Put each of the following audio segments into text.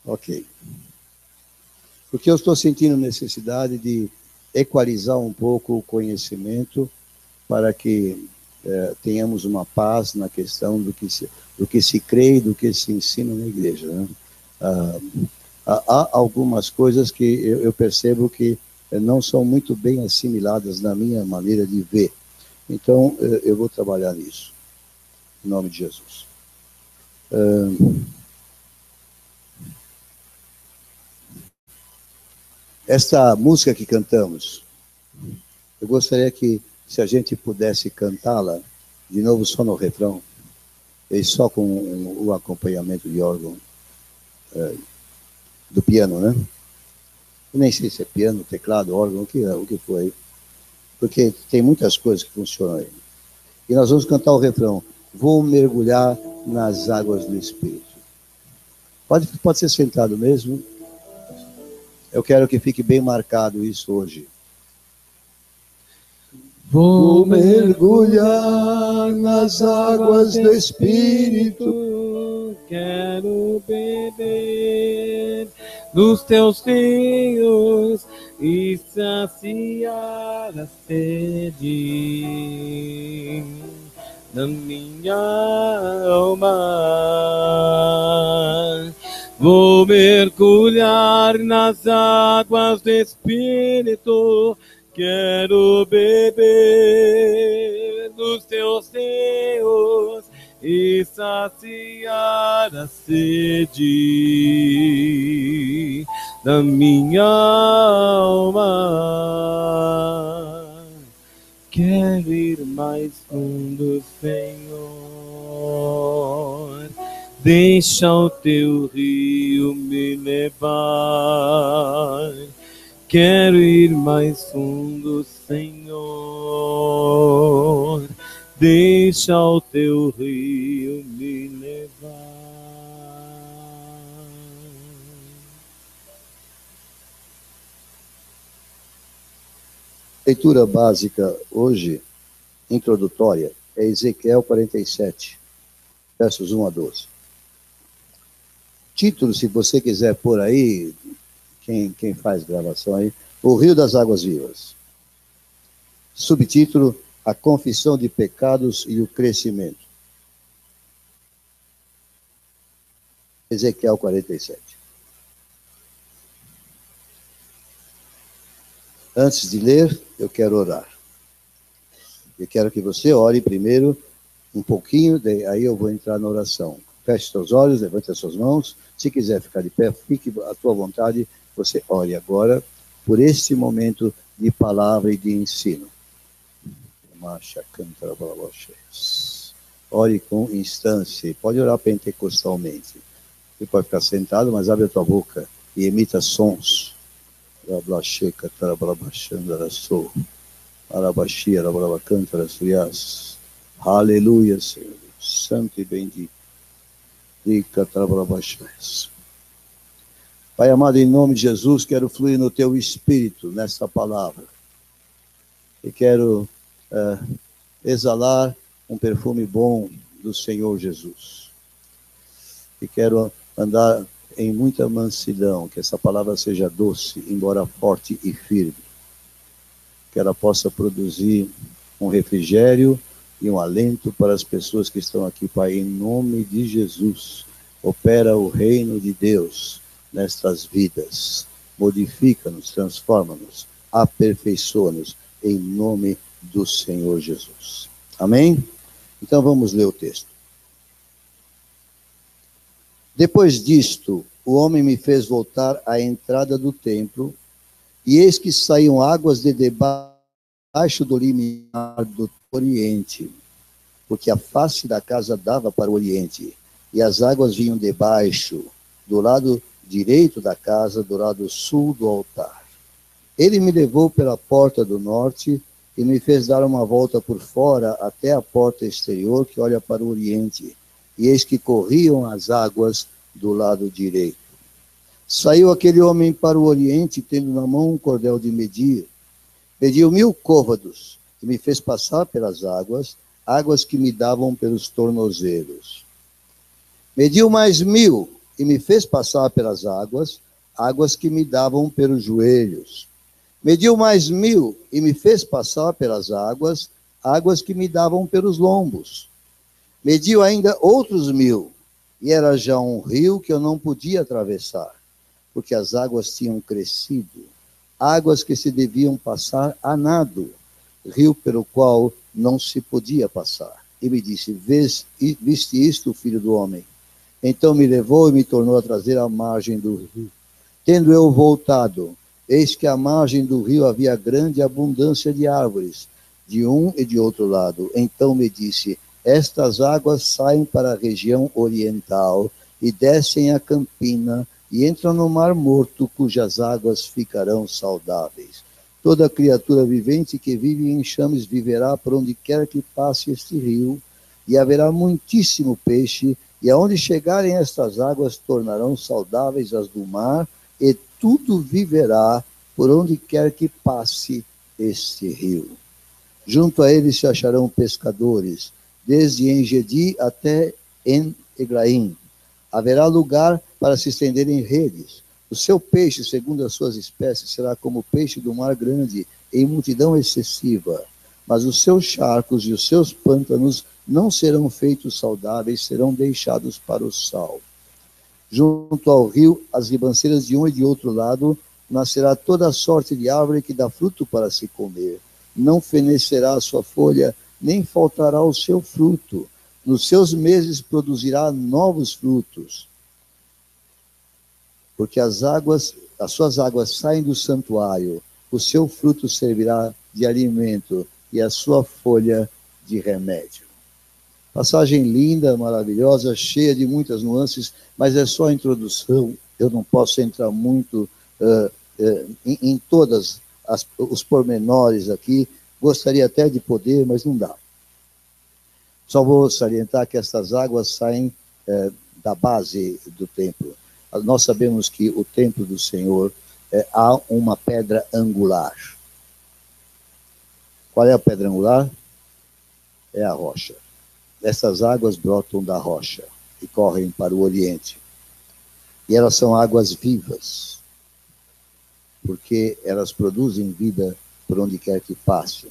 Ok. Porque eu estou sentindo necessidade de equalizar um pouco o conhecimento para que tenhamos uma paz na questão do que se crê e do que se ensina na igreja, né? Há algumas coisas que eu percebo que não são muito bem assimiladas na minha maneira de ver. Então, eu vou trabalhar nisso, em nome de Jesus. Esta música que cantamos, eu gostaria que, se a gente pudesse cantá-la, de novo só no refrão, e só com o acompanhamento de órgão do piano, né? Eu nem sei se é piano, teclado, órgão, o que foi. Porque tem muitas coisas que funcionam aí. E nós vamos cantar o refrão. Vou mergulhar nas águas do Espírito. Pode ser sentado mesmo. Eu quero que fique bem marcado isso hoje. Vou mergulhar nas águas do Espírito, quero beber dos teus rios e saciar a sede da minha alma. Vou mergulhar nas águas do Espírito, quero beber dos teus rios e saciar a sede da minha alma. Quero ir mais fundo, Senhor. Deixa o teu rio me levar. Quero ir mais fundo, Senhor. Deixa o teu rio me levar. Leitura básica hoje, introdutória, é Ezequiel 47, versos 1 a 12. Título, se você quiser pôr aí, quem faz gravação aí, O Rio das Águas Vivas. Subtítulo, A Confissão de Pecados e o Crescimento. Ezequiel 47. Antes de ler, eu quero orar. Eu quero que você ore primeiro um pouquinho, aí eu vou entrar na oração. Feche seus olhos, levante as suas mãos. Se quiser ficar de pé, fique à tua vontade. Você ore agora por este momento de palavra e de ensino. Ore com instância. Pode orar pentecostalmente. Você pode ficar sentado, mas abre a tua boca e emita sons. Aleluia, Senhor. Santo e bendito. Pai amado, em nome de Jesus, quero fluir no teu espírito, nesta palavra. E quero exalar um perfume bom do Senhor Jesus. E quero andar em muita mansidão, que essa palavra seja doce, embora forte e firme. Que ela possa produzir um refrigério e um alento para as pessoas que estão aqui, Pai, em nome de Jesus. Opera o reino de Deus nestas vidas. Modifica-nos, transforma-nos, aperfeiçoa-nos, em nome do Senhor Jesus. Amém? Então vamos ler o texto. Depois disto, o homem me fez voltar à entrada do templo, e eis que saíam águas de debaixo do limiar do oriente, porque a face da casa dava para o oriente, e as águas vinham debaixo, do lado direito da casa, do lado sul do altar. Ele me levou pela porta do norte e me fez dar uma volta por fora até a porta exterior que olha para o oriente, e eis que corriam as águas do lado direito. Saiu aquele homem para o oriente, tendo na mão um cordel de medir. Mediu 1000 côvados, e me fez passar pelas águas, águas que me davam pelos tornozelos. Mediu mais 1000, e me fez passar pelas águas, águas que me davam pelos joelhos. Mediu mais 1000 e me fez passar pelas águas, águas que me davam pelos lombos. Mediu ainda outros 1000, e era já um rio que eu não podia atravessar, porque as águas tinham crescido, águas que se deviam passar a nado, rio pelo qual não se podia passar. E me disse, viste isto, filho do homem? Então me levou e me tornou a trazer à margem do rio. Tendo eu voltado, eis que à margem do rio havia grande abundância de árvores, de um e de outro lado. Então me disse, estas águas saem para a região oriental e descem a campina e entram no mar morto, cujas águas ficarão saudáveis. Toda criatura vivente que vive em enxames viverá por onde quer que passe este rio, e haverá muitíssimo peixe, e aonde chegarem estas águas tornarão saudáveis as do mar, e tudo viverá por onde quer que passe este rio. Junto a ele se acharão pescadores, desde En-Gedi até En-Eglaim. Haverá lugar para se estenderem redes. O seu peixe, segundo as suas espécies, será como o peixe do mar grande, em multidão excessiva. Mas os seus charcos e os seus pântanos não serão feitos saudáveis, serão deixados para o sal. Junto ao rio, as ribanceiras de um e de outro lado, nascerá toda sorte de árvore que dá fruto para se comer. Não fenecerá a sua folha, nem faltará o seu fruto. Nos seus meses produzirá novos frutos. Porque as suas águas saem do santuário, o seu fruto servirá de alimento e a sua folha de remédio. Passagem linda, maravilhosa, cheia de muitas nuances, mas é só a introdução. Eu não posso entrar muito em todos os pormenores aqui. Gostaria até de poder, mas não dá. Só vou salientar que essas águas saem da base do templo. Nós sabemos que o templo do Senhor há uma pedra angular. Qual é a pedra angular? É a rocha. Essas águas brotam da rocha e correm para o oriente. E elas são águas vivas, porque elas produzem vida por onde quer que passe.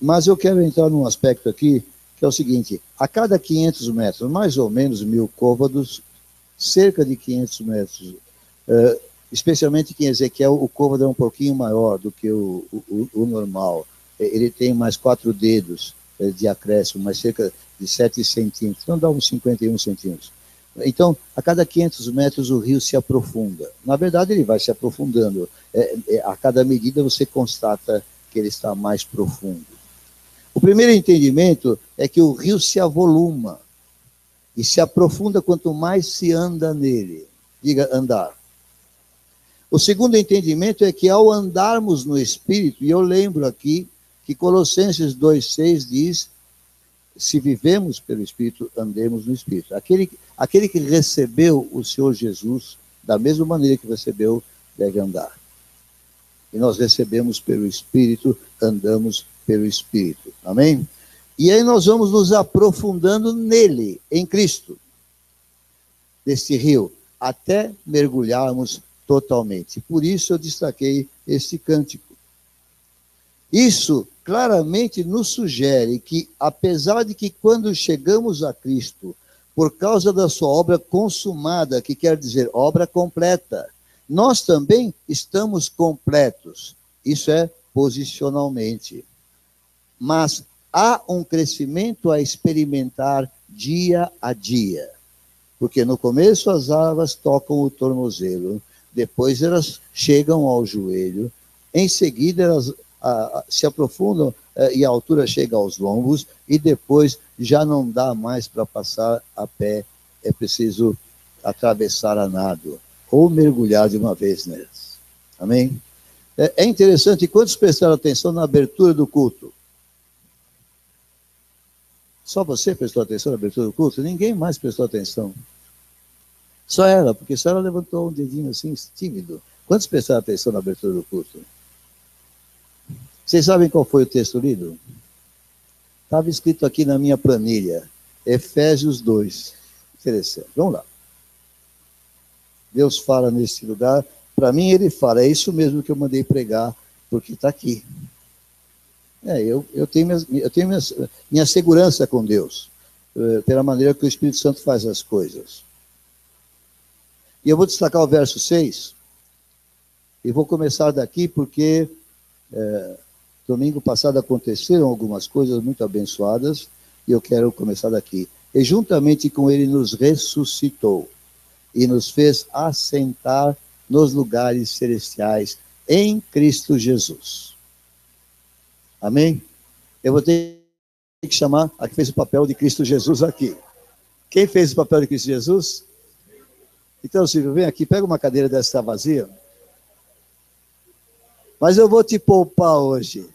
Mas eu quero entrar num aspecto aqui, que é o seguinte: a cada 500 metros, mais ou menos 1000 côvados, cerca de 500 metros, especialmente que em Ezequiel o côvado é um pouquinho maior do que o normal. Ele tem mais 4 dedos de acréscimo, mais cerca de 7 centímetros, então dá uns 51 centímetros. Então, a cada 500 metros o rio se aprofunda. Na verdade, ele vai se aprofundando. A cada medida você constata que ele está mais profundo. O primeiro entendimento é que o rio se avoluma e se aprofunda quanto mais se anda nele. Diga, andar. O segundo entendimento é que ao andarmos no Espírito, e eu lembro aqui que Colossenses 2,6 diz, se vivemos pelo Espírito, andemos no Espírito. Aquele que recebeu o Senhor Jesus, da mesma maneira que recebeu, deve andar. E nós recebemos pelo Espírito, andamos pelo Espírito. Amém? E aí nós vamos nos aprofundando nele, em Cristo, deste rio, até mergulharmos totalmente. Por isso eu destaquei este cântico. Isso claramente nos sugere que, apesar de que quando chegamos a Cristo, por causa da sua obra consumada, que quer dizer obra completa, nós também estamos completos. Isso é posicionalmente. Mas há um crescimento a experimentar dia a dia. Porque no começo as águas tocam o tornozelo, depois elas chegam ao joelho, em seguida elas se aprofundam e a altura chega aos lombos, e depois já não dá mais para passar a pé, é preciso atravessar a nado, ou mergulhar de uma vez nelas. Amém? É interessante, quantos prestaram atenção na abertura do culto? Só você prestou atenção na abertura do culto? Ninguém mais prestou atenção. Só ela, porque só ela levantou um dedinho assim, tímido. Quantos prestaram atenção na abertura do culto? Vocês sabem qual foi o texto lido? Estava escrito aqui na minha planilha, Efésios 2. interessante. Vamos lá. Deus fala nesse lugar. Para mim, ele fala, é isso mesmo que eu mandei pregar, porque está aqui. Eu tenho minha segurança com Deus, pela maneira que o Espírito Santo faz as coisas. E eu vou destacar o verso 6, e vou começar daqui, porque domingo passado aconteceram algumas coisas muito abençoadas, e eu quero começar daqui. E juntamente com ele nos ressuscitou, e nos fez assentar nos lugares celestiais em Cristo Jesus. Amém? Eu vou ter que chamar a que fez o papel de Cristo Jesus aqui. Quem fez o papel de Cristo Jesus? Então, Silvio, vem aqui, pega uma cadeira dessa que está vazia. Mas eu vou te poupar hoje.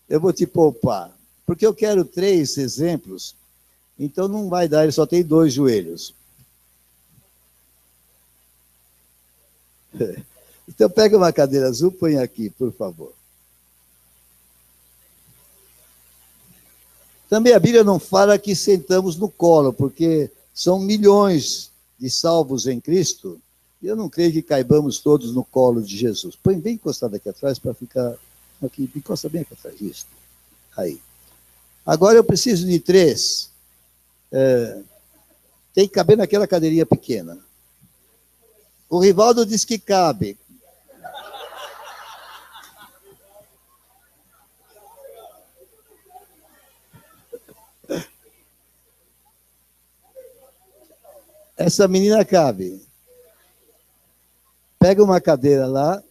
Eu vou te poupar. Porque eu quero 3 exemplos. Então não vai dar, ele só tem 2 joelhos. Então pega uma cadeira azul, põe aqui, por favor. Também a Bíblia não fala que sentamos no colo, porque são milhões de salvos em Cristo, e eu não creio que caibamos todos no colo de Jesus. Põe bem encostado aqui atrás para ficar aqui, encosta bem aqui atrás, isso. Aí. Agora eu preciso de 3. Tem que caber naquela cadeirinha pequena. O Rivaldo diz que cabe. Essa menina cabe. Pega uma cadeira lá.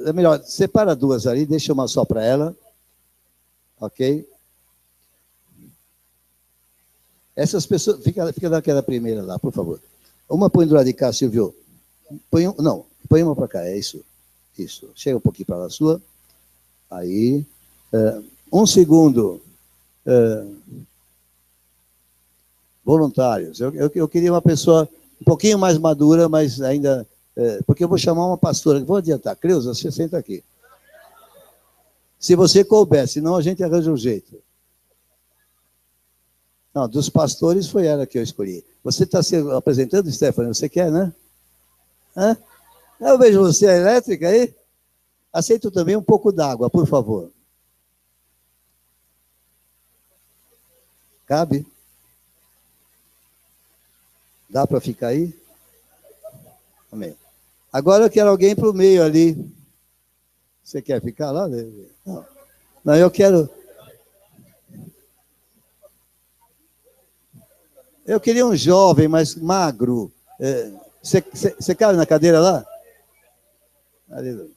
É melhor, separa 2 ali, deixa uma só para ela. Ok? Essas pessoas... Fica naquela primeira lá, por favor. Uma põe do lado de cá, Silvio. Põe uma para cá, é isso. Isso. Chega um pouquinho para a sua. Aí. Um segundo. Voluntários. Eu queria uma pessoa um pouquinho mais madura, mas ainda... porque eu vou chamar uma pastora. Vou adiantar. Creuza, você senta aqui. Se você couber, senão a gente arranja um jeito. Não, dos pastores foi ela que eu escolhi. Você está se apresentando, Stephanie? Você quer, né? Hã? Eu vejo você, a elétrica aí. Aceito também um pouco d'água, por favor. Cabe? Dá para ficar aí? Amém. Agora eu quero alguém para o meio ali. Você quer ficar lá? Não, eu quero... Eu queria um jovem, mas magro. Você cabe na cadeira lá? Aleluia.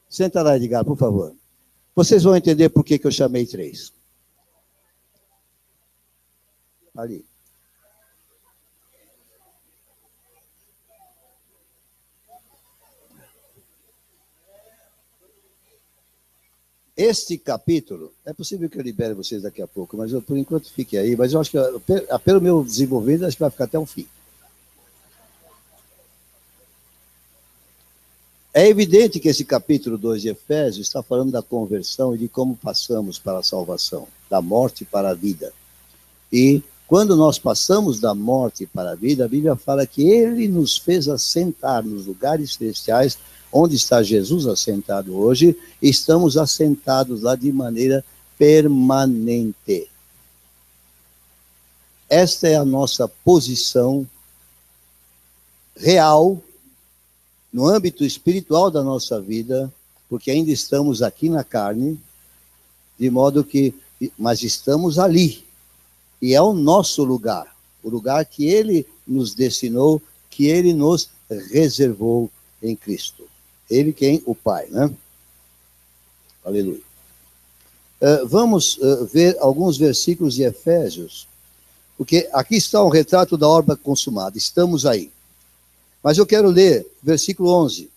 Senta lá, Edgar, por favor. Vocês vão entender por que eu chamei 3. Ali. Este capítulo, é possível que eu libere vocês daqui a pouco, mas por enquanto fique aí, mas eu acho que, pelo meu desenvolvimento, acho que vai ficar até o fim. É evidente que esse capítulo 2 de Efésios está falando da conversão e de como passamos para a salvação, da morte para a vida. E quando nós passamos da morte para a vida, a Bíblia fala que ele nos fez assentar nos lugares celestiais, onde está Jesus assentado hoje, estamos assentados lá de maneira permanente. Esta é a nossa posição real, no âmbito espiritual da nossa vida, porque ainda estamos aqui na carne, de modo que, mas estamos ali, e é o nosso lugar, o lugar que ele nos destinou, que ele nos reservou em Cristo. Ele quem? O Pai, né? Aleluia. Vamos ver alguns versículos de Efésios, porque aqui está um retrato da obra consumada, estamos aí. Mas eu quero ler versículo 11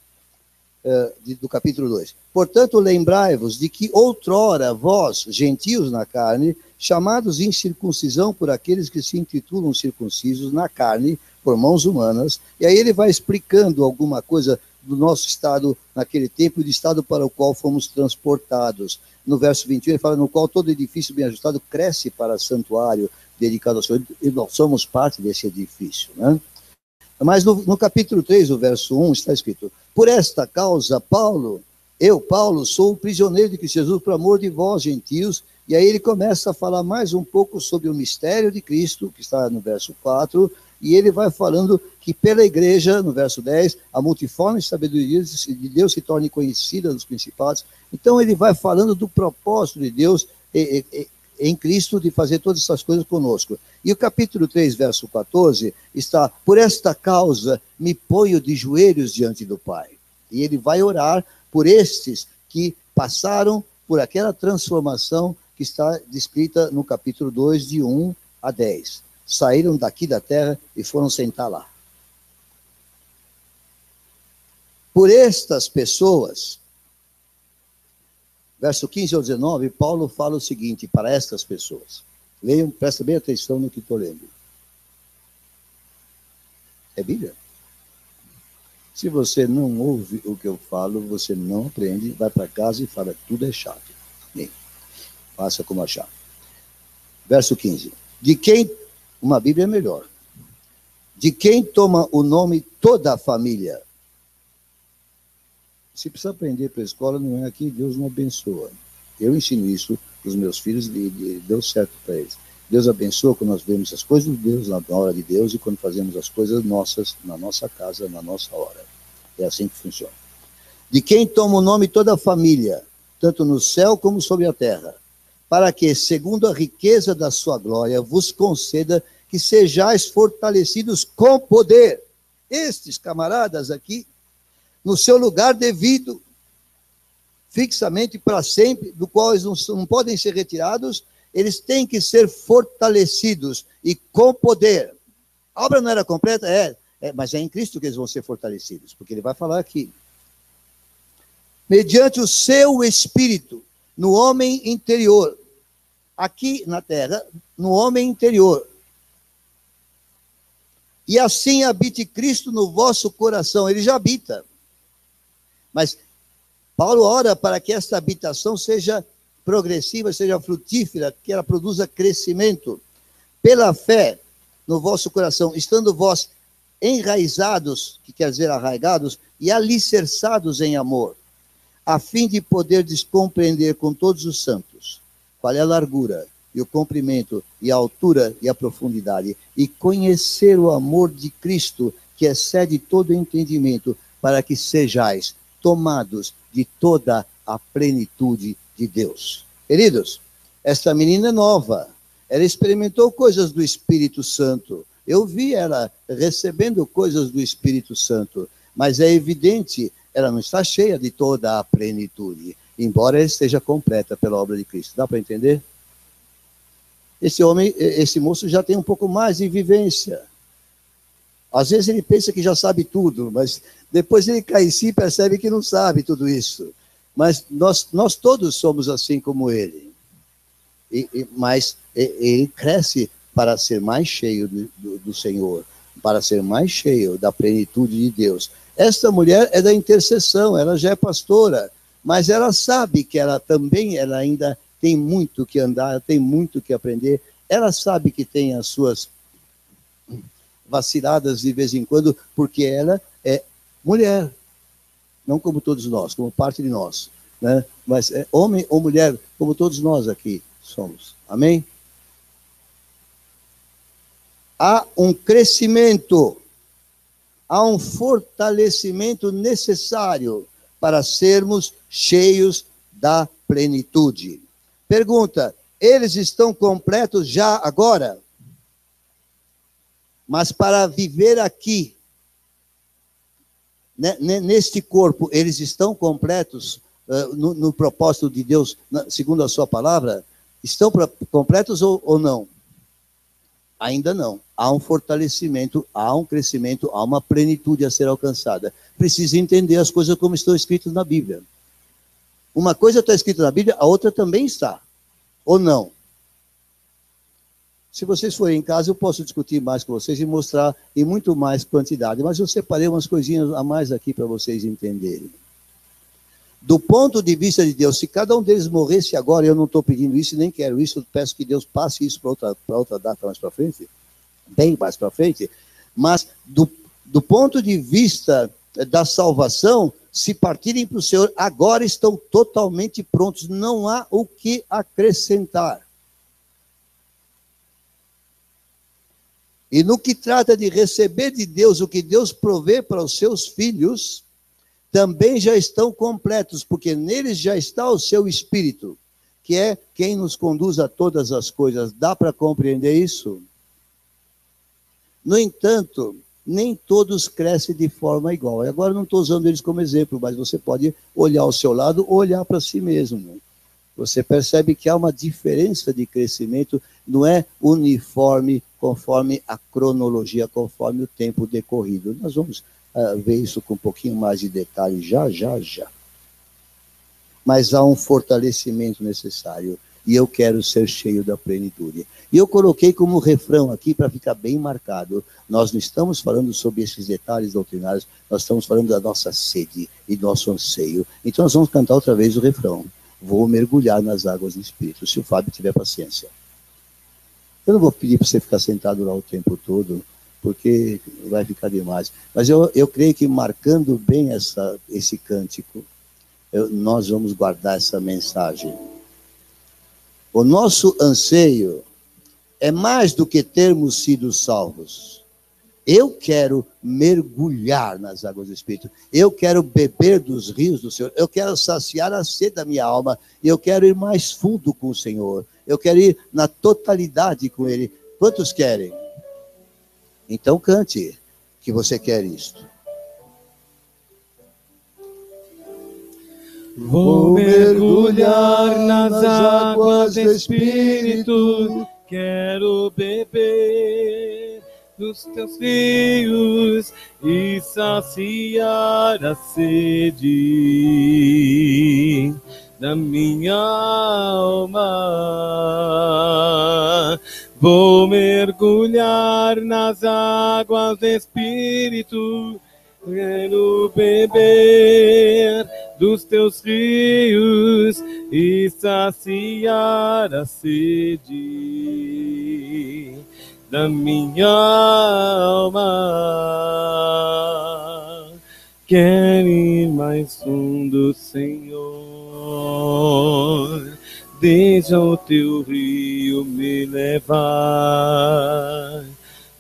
do capítulo 2. Portanto, lembrai-vos de que outrora vós, gentios na carne, chamados incircuncisão por aqueles que se intitulam circuncisos na carne, por mãos humanas, e aí ele vai explicando alguma coisa do nosso estado naquele tempo e do estado para o qual fomos transportados. No verso 21, ele fala, no qual todo edifício bem ajustado cresce para santuário dedicado ao Senhor, e nós somos parte desse edifício, né? Mas no capítulo 3, o verso 1, está escrito, por esta causa, Paulo, sou um prisioneiro de Cristo Jesus por amor de vós, gentios. E aí ele começa a falar mais um pouco sobre o mistério de Cristo, que está no verso 4, e ele vai falando que pela igreja, no verso 10, a multiforme sabedoria de Deus se torne conhecida dos principados. Então ele vai falando do propósito de Deus em Cristo de fazer todas essas coisas conosco. E o capítulo 3, verso 14, está, por esta causa me ponho de joelhos diante do Pai. E ele vai orar por estes que passaram por aquela transformação que está descrita no capítulo 2, de 1 a 10. Saíram daqui da terra e foram sentar lá. Por estas pessoas, verso 15 ao 19, Paulo fala o seguinte para estas pessoas. Leiam, presta bem atenção no que estou lendo. É Bíblia? Se você não ouve o que eu falo, você não aprende, vai para casa e fala, tudo é chato. Bem, faça como achar. Verso 15. De quem, uma Bíblia é melhor, de quem toma o nome toda a família. Se precisa aprender para a escola, não é aqui, Deus não abençoa. Eu ensino isso para os meus filhos e deu certo para eles. Deus abençoa quando nós vemos as coisas de Deus na hora de Deus e quando fazemos as coisas nossas na nossa casa, na nossa hora. É assim que funciona. De quem toma o nome toda a família, tanto no céu como sobre a terra, para que, segundo a riqueza da sua glória, vos conceda que sejais fortalecidos com poder. Estes camaradas aqui, no seu lugar devido, fixamente para sempre, do qual eles não podem ser retirados, eles têm que ser fortalecidos e com poder. A obra não era completa? Mas é em Cristo que eles vão ser fortalecidos, porque ele vai falar aqui. Mediante o seu espírito, no homem interior, aqui na terra, no homem interior. E assim habite Cristo no vosso coração. Ele já habita. Mas Paulo ora para que esta habitação seja progressiva, seja frutífera, que ela produza crescimento. Pela fé no vosso coração, estando vós enraizados, que quer dizer arraigados, e alicerçados em amor, a fim de poder compreender com todos os santos qual é a largura e o comprimento e a altura e a profundidade, e conhecer o amor de Cristo, que excede todo entendimento, para que sejais tomados de toda a plenitude de Deus. Queridos, esta menina é nova, ela experimentou coisas do Espírito Santo, eu vi ela recebendo coisas do Espírito Santo, mas é evidente, ela não está cheia de toda a plenitude, embora ela esteja completa pela obra de Cristo. Dá para entender? Esse moço já tem um pouco mais de vivência. Às vezes ele pensa que já sabe tudo, mas depois ele cai em si e percebe que não sabe tudo isso. Mas nós todos somos assim como ele. Mas ele cresce para ser mais cheio do Senhor, para ser mais cheio da plenitude de Deus. Esta mulher é da intercessão, ela já é pastora, mas ela sabe que ela ainda tem muito que andar, tem muito que aprender. Ela sabe que tem as suas vaciladas de vez em quando, porque ela é mulher, não como todos nós, como parte de nós, né? Mas é homem ou mulher, como todos nós aqui somos. Amém? Há um crescimento, há um fortalecimento necessário para sermos cheios da plenitude. Pergunta: eles estão completos já agora? Mas para viver aqui, né, neste corpo, eles estão completos no propósito de Deus, segundo a sua palavra? Estão completos ou não? Ainda não. Há um fortalecimento, há um crescimento, há uma plenitude a ser alcançada. Precisa entender as coisas como estão escritas na Bíblia. Uma coisa está escrita na Bíblia, a outra também está. Ou não? Se vocês forem em casa, eu posso discutir mais com vocês e mostrar em muito mais quantidade. Mas eu separei umas coisinhas a mais aqui para vocês entenderem. Do ponto de vista de Deus, se cada um deles morresse agora, eu não estou pedindo isso e nem quero isso, eu peço que Deus passe isso para outra data mais para frente, bem mais para frente, mas do ponto de vista da salvação, se partirem para o Senhor, agora estão totalmente prontos, não há o que acrescentar. E no que trata de receber de Deus o que Deus provê para os seus filhos, também já estão completos, porque neles já está o seu Espírito, que é quem nos conduz a todas as coisas. Dá para compreender isso? No entanto, nem todos crescem de forma igual. Agora não estou usando eles como exemplo, mas você pode olhar ao seu lado ou olhar para si mesmo. Você percebe que há uma diferença de crescimento, não é uniforme conforme a cronologia, conforme o tempo decorrido. Nós vamos ver isso com um pouquinho mais de detalhe já. Mas há um fortalecimento necessário, e eu quero ser cheio da plenitude. E eu coloquei como refrão aqui para ficar bem marcado. Nós não estamos falando sobre esses detalhes doutrinários, nós estamos falando da nossa sede e nosso anseio. Então nós vamos cantar outra vez o refrão. Vou mergulhar nas águas do Espírito, se o Fábio tiver paciência. Eu não vou pedir para você ficar sentado lá o tempo todo, porque vai ficar demais. Mas eu creio que marcando bem esse cântico, nós vamos guardar essa mensagem. O nosso anseio é mais do que termos sido salvos. Eu quero mergulhar nas águas do Espírito. Eu quero beber dos rios do Senhor. Eu quero saciar a sede da minha alma. Eu quero ir mais fundo com o Senhor. Eu quero ir na totalidade com Ele. Quantos querem? Então cante que você quer isto. Vou mergulhar nas águas do Espírito, quero beber dos teus rios e saciar a sede da minha alma. Vou mergulhar nas águas do Espírito, quero beber dos teus rios e saciar a sede da minha alma. Quero ir mais fundo, Senhor, deixa o teu rio me levar.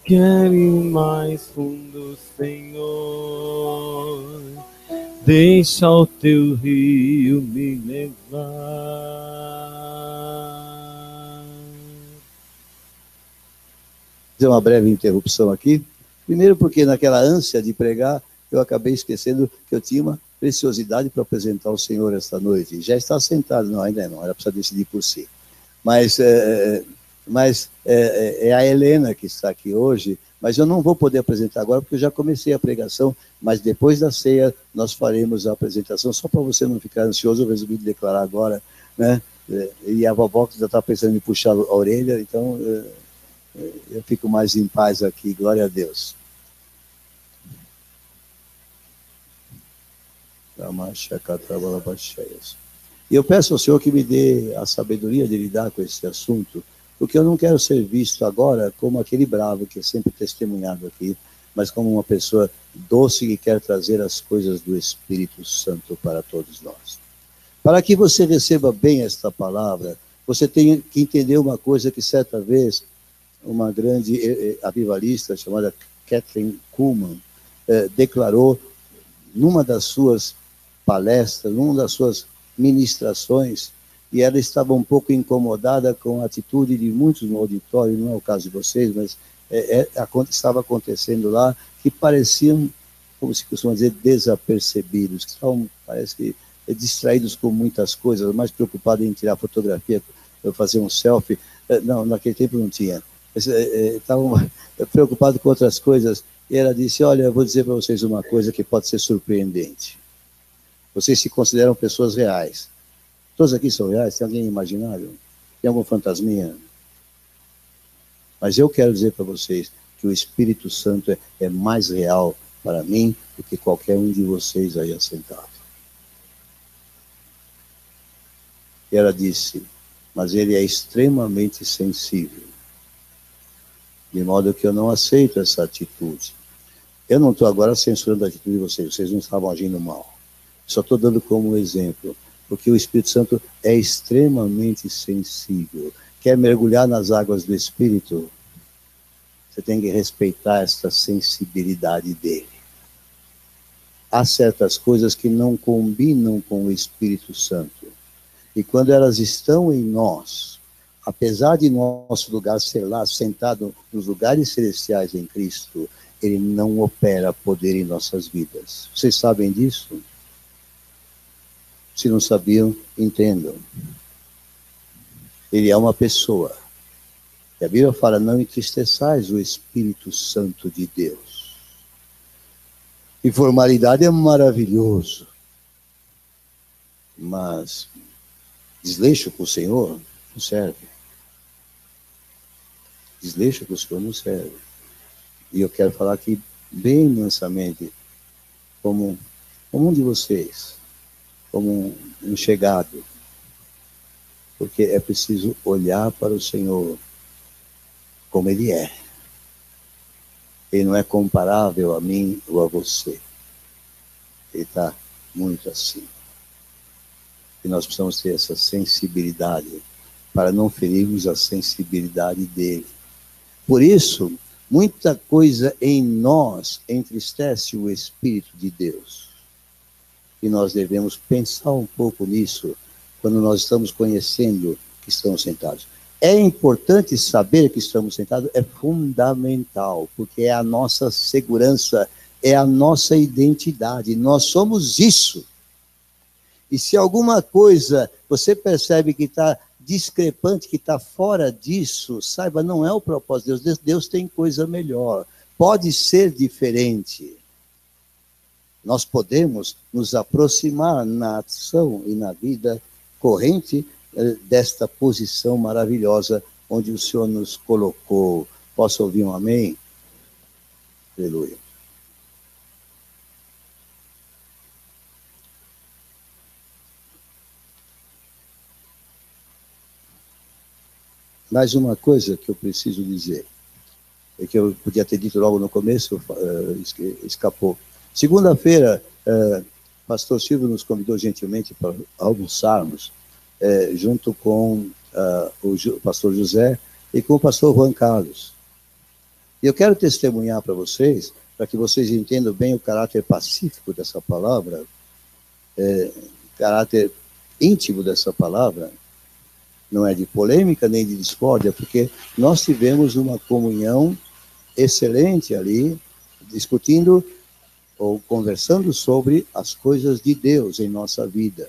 Quero ir mais fundo, Senhor, deixa o teu rio me levar. Vou fazer uma breve interrupção aqui. Primeiro porque naquela ânsia de pregar, eu acabei esquecendo que eu tinha uma preciosidade para apresentar ao Senhor esta noite. Já está sentado, não, ainda não, ela precisa decidir por si. Mas é a Helena que está aqui hoje, mas eu não vou poder apresentar agora porque eu já comecei a pregação, mas depois da ceia nós faremos a apresentação, só para você não ficar ansioso, eu resolvi declarar agora, né? E a vovó já está pensando em puxar a orelha, então eu fico mais em paz aqui, glória a Deus. E eu peço ao Senhor que me dê a sabedoria de lidar com esse assunto, porque eu não quero ser visto agora como aquele bravo que é sempre testemunhado aqui, mas como uma pessoa doce que quer trazer as coisas do Espírito Santo para todos nós. Para que você receba bem esta palavra, você tem que entender uma coisa que certa vez uma grande avivalista chamada Catherine Kuhlman declarou numa das suas palestras, numa das suas ministrações, e ela estava um pouco incomodada com a atitude de muitos no auditório, não é o caso de vocês, mas estava acontecendo lá, que pareciam, como se costuma dizer, desapercebidos, que estavam, parece que, distraídos com muitas coisas, mais preocupados em tirar fotografia, fazer um selfie. Não, naquele tempo não tinha. Estavam preocupados com outras coisas, e ela disse, olha, eu vou dizer para vocês uma coisa que pode ser surpreendente. Vocês se consideram pessoas reais. Todos aqui são reais? Tem alguém imaginário? Tem algum fantasminha? Mas eu quero dizer para vocês que o Espírito Santo é mais real para mim do que qualquer um de vocês aí assentado. E ela disse, mas ele é extremamente sensível, de modo que eu não aceito essa atitude. Eu não estou agora censurando a atitude de vocês não estavam agindo mal. Só estou dando como exemplo, porque o Espírito Santo é extremamente sensível. Quer mergulhar nas águas do Espírito? Você tem que respeitar essa sensibilidade dele. Há certas coisas que não combinam com o Espírito Santo. E quando elas estão em nós, apesar de nosso lugar ser lá, sentado nos lugares celestiais em Cristo, ele não opera poder em nossas vidas. Vocês sabem disso? Se não sabiam, entendam. Ele é uma pessoa. E a Bíblia fala, não entristeçais o Espírito Santo de Deus. E formalidade é maravilhoso. Mas desleixo com o Senhor não serve. Desleixo com o Senhor não serve. E eu quero falar aqui bem mansamente, como um de vocês, como um chegado. Porque é preciso olhar para o Senhor como Ele é. Ele não é comparável a mim ou a você. Ele está muito acima. E nós precisamos ter essa sensibilidade para não ferirmos a sensibilidade dele. Por isso, muita coisa em nós entristece o Espírito de Deus. E nós devemos pensar um pouco nisso quando nós estamos conhecendo que estamos sentados. É importante saber que estamos sentados, é fundamental, porque é a nossa segurança, é a nossa identidade. Nós somos isso. E se alguma coisa você percebe que está discrepante, que está fora disso, saiba, não é o propósito de Deus. Deus tem coisa melhor. Pode ser diferente. Nós podemos nos aproximar na ação e na vida corrente desta posição maravilhosa onde o Senhor nos colocou. Posso ouvir um amém? Aleluia. Mais uma coisa que eu preciso dizer, é que eu podia ter dito logo no começo, escapou. Segunda-feira, pastor Silvio nos convidou gentilmente para almoçarmos, junto com o pastor José e com o pastor Juan Carlos. E eu quero testemunhar para vocês, para que vocês entendam bem o caráter pacífico dessa palavra, caráter íntimo dessa palavra. Não é de polêmica nem de discórdia, porque nós tivemos uma comunhão excelente ali, discutindo ou conversando sobre as coisas de Deus em nossa vida.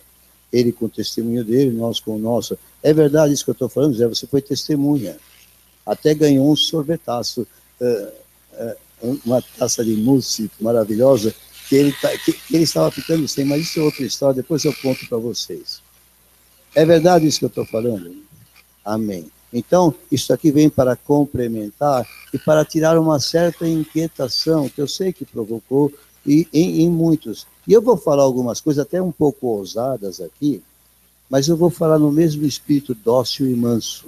Ele com o testemunho dele, nós com o nosso. É verdade isso que eu estou falando, Zé, você foi testemunha. Até ganhou um sorvetaço, uma taça de mousse maravilhosa, que ele estava ficando sem, mas isso é outra história, depois eu conto para vocês. É verdade isso que eu estou falando? Amém. Então, isso aqui vem para complementar e para tirar uma certa inquietação, que eu sei que provocou em muitos. E eu vou falar algumas coisas até um pouco ousadas aqui, mas eu vou falar no mesmo espírito dócil e manso,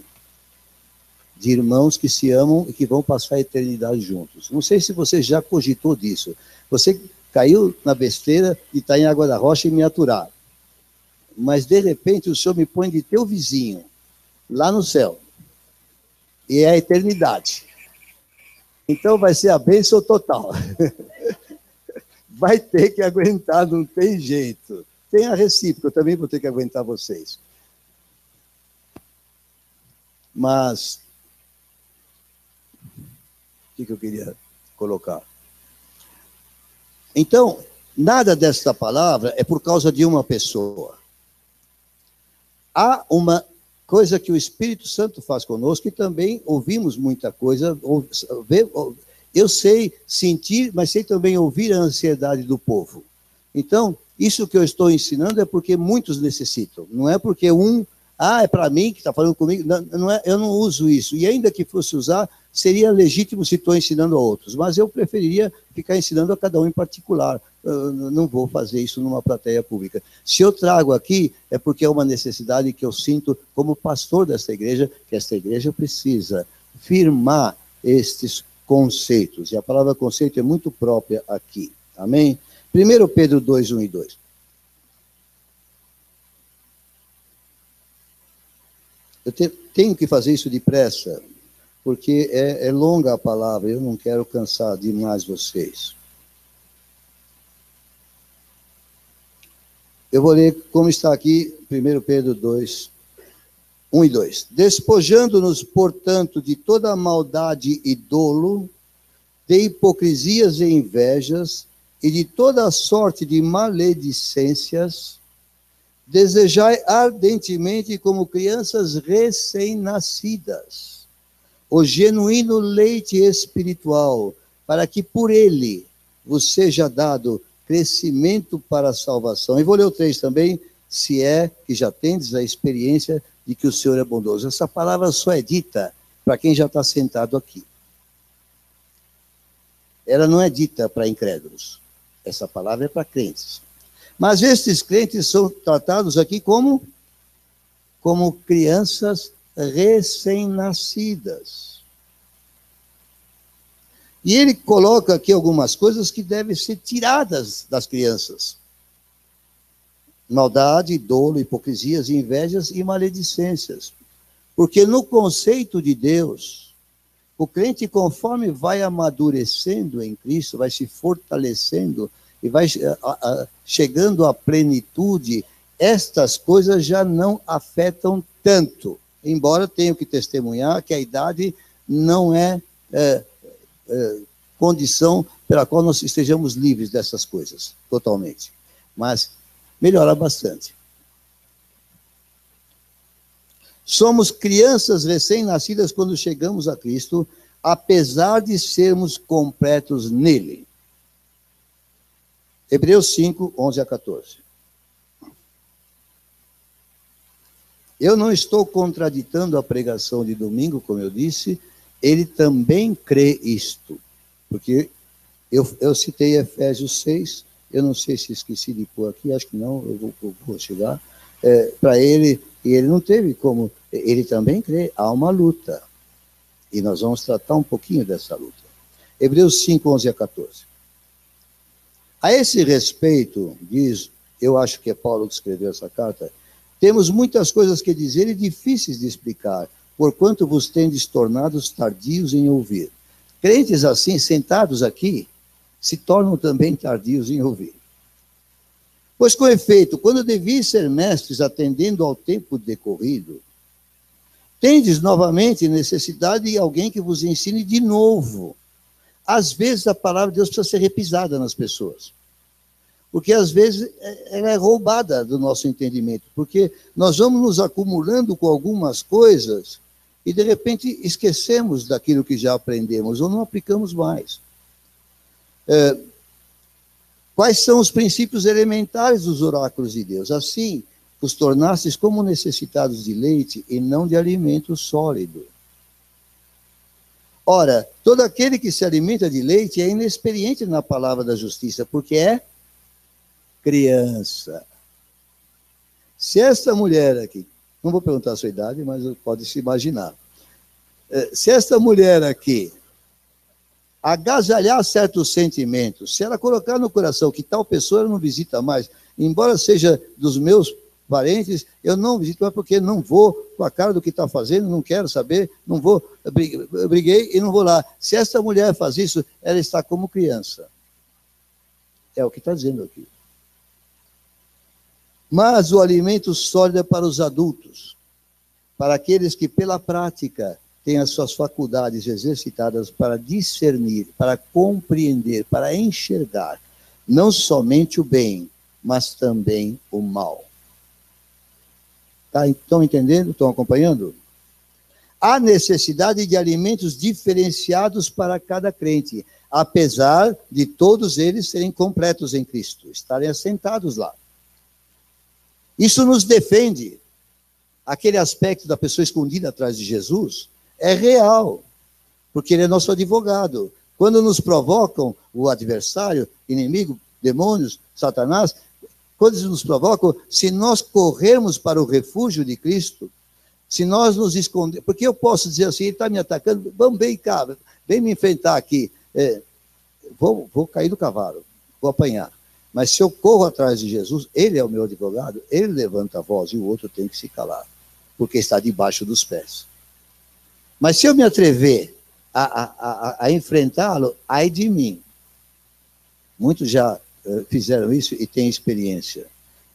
de irmãos que se amam e que vão passar a eternidade juntos. Não sei se você já cogitou disso. Você caiu na besteira de estar em Água da Rocha e me aturar. Mas, de repente, o Senhor me põe de teu vizinho, lá no céu. E é a eternidade. Então, vai ser a bênção total. Vai ter que aguentar, não tem jeito. Tem a recíproca, eu também vou ter que aguentar vocês. Mas, o que eu queria colocar? Então, nada desta palavra é por causa de uma pessoa. Há uma coisa que o Espírito Santo faz conosco e também ouvimos muita coisa. Eu sei sentir, mas sei também ouvir a ansiedade do povo. Então, isso que eu estou ensinando é porque muitos necessitam. Não é porque é para mim que está falando comigo. Não, não é, eu não uso isso. E ainda que fosse usar, seria legítimo se estou ensinando a outros. Mas eu preferiria ficar ensinando a cada um em particular. Eu não vou fazer isso numa plateia pública. Se eu trago aqui, é porque é uma necessidade que eu sinto como pastor desta igreja, que esta igreja precisa firmar estes conceitos. E a palavra conceito é muito própria aqui. Amém? 1 Pedro 2, 1 e 2. Eu tenho que fazer isso depressa, porque é longa a palavra, eu não quero cansar demais vocês. Eu vou ler como está aqui, 1 Pedro 2, 1 e 2. Despojando-nos, portanto, de toda maldade e dolo, de hipocrisias e invejas, e de toda sorte de maledicências, desejai ardentemente, como crianças recém-nascidas, o genuíno leite espiritual, para que por ele vos seja dado crescimento para a salvação. E vou ler o 3 também, se é que já tendes a experiência de que o Senhor é bondoso. Essa palavra só é dita para quem já está sentado aqui. Ela não é dita para incrédulos. Essa palavra é para crentes. Mas estes crentes são tratados aqui como crianças recém-nascidas. E ele coloca aqui algumas coisas que devem ser tiradas das crianças. Maldade, dolo, hipocrisias, invejas e maledicências. Porque no conceito de Deus, o crente, conforme vai amadurecendo em Cristo, vai se fortalecendo e vai chegando à plenitude, estas coisas já não afetam tanto. Embora tenha que testemunhar que a idade não é condição pela qual nós estejamos livres dessas coisas, totalmente. Mas melhora bastante. Somos crianças recém-nascidas quando chegamos a Cristo, apesar de sermos completos nele. Hebreus 5, 11 a 14. Eu não estou contraditando a pregação de domingo, como eu disse, ele também crê isto. Porque eu citei Efésios 6, eu não sei se esqueci de pôr aqui, acho que não, eu vou chegar. Para ele, e ele não teve como, ele também crê, há uma luta. E nós vamos tratar um pouquinho dessa luta. Hebreus 5, 11 a 14. A esse respeito, diz, eu acho que é Paulo que escreveu essa carta, temos muitas coisas que dizer e difíceis de explicar, porquanto vos tendes tornados tardios em ouvir. Crentes assim, sentados aqui, se tornam também tardios em ouvir. Pois, com efeito, quando deviam ser mestres atendendo ao tempo decorrido, tendes novamente necessidade de alguém que vos ensine de novo. Às vezes a palavra de Deus precisa ser repisada nas pessoas. Porque às vezes ela é roubada do nosso entendimento. Porque nós vamos nos acumulando com algumas coisas e de repente esquecemos daquilo que já aprendemos ou não aplicamos mais. Quais são os princípios elementares dos oráculos de Deus? Assim, os tornastes como necessitados de leite e não de alimento sólido. Ora, todo aquele que se alimenta de leite é inexperiente na palavra da justiça, porque é criança. Se esta mulher aqui, não vou perguntar a sua idade, mas pode se imaginar. Se esta mulher aqui agasalhar certos sentimentos, se ela colocar no coração que tal pessoa ela não visita mais, embora seja dos meus parentes, eu não visito mais porque não vou com a cara do que está fazendo, não quero saber, não vou, eu briguei e não vou lá. Se essa mulher faz isso, ela está como criança. É o que está dizendo aqui. Mas o alimento sólido é para os adultos, para aqueles que pela prática têm as suas faculdades exercitadas para discernir, para compreender, para enxergar, não somente o bem, mas também o mal. Tá? Estão entendendo? Estão acompanhando? Há necessidade de alimentos diferenciados para cada crente, apesar de todos eles serem completos em Cristo, estarem assentados lá. Isso nos defende. aquele aspecto da pessoa escondida atrás de Jesus é real, porque ele é nosso advogado. Quando nos provocam o adversário, inimigo, demônios, Satanás, quando eles nos provocam, se nós corrermos para o refúgio de Cristo, se nós nos escondermos, porque eu posso dizer assim, ele está me atacando, vamos bem cá, vem me enfrentar aqui, vou cair do cavalo, vou apanhar. Mas se eu corro atrás de Jesus, ele é o meu advogado, ele levanta a voz e o outro tem que se calar, porque está debaixo dos pés. Mas se eu me atrever a enfrentá-lo, ai de mim. Muitos já fizeram isso e têm experiência.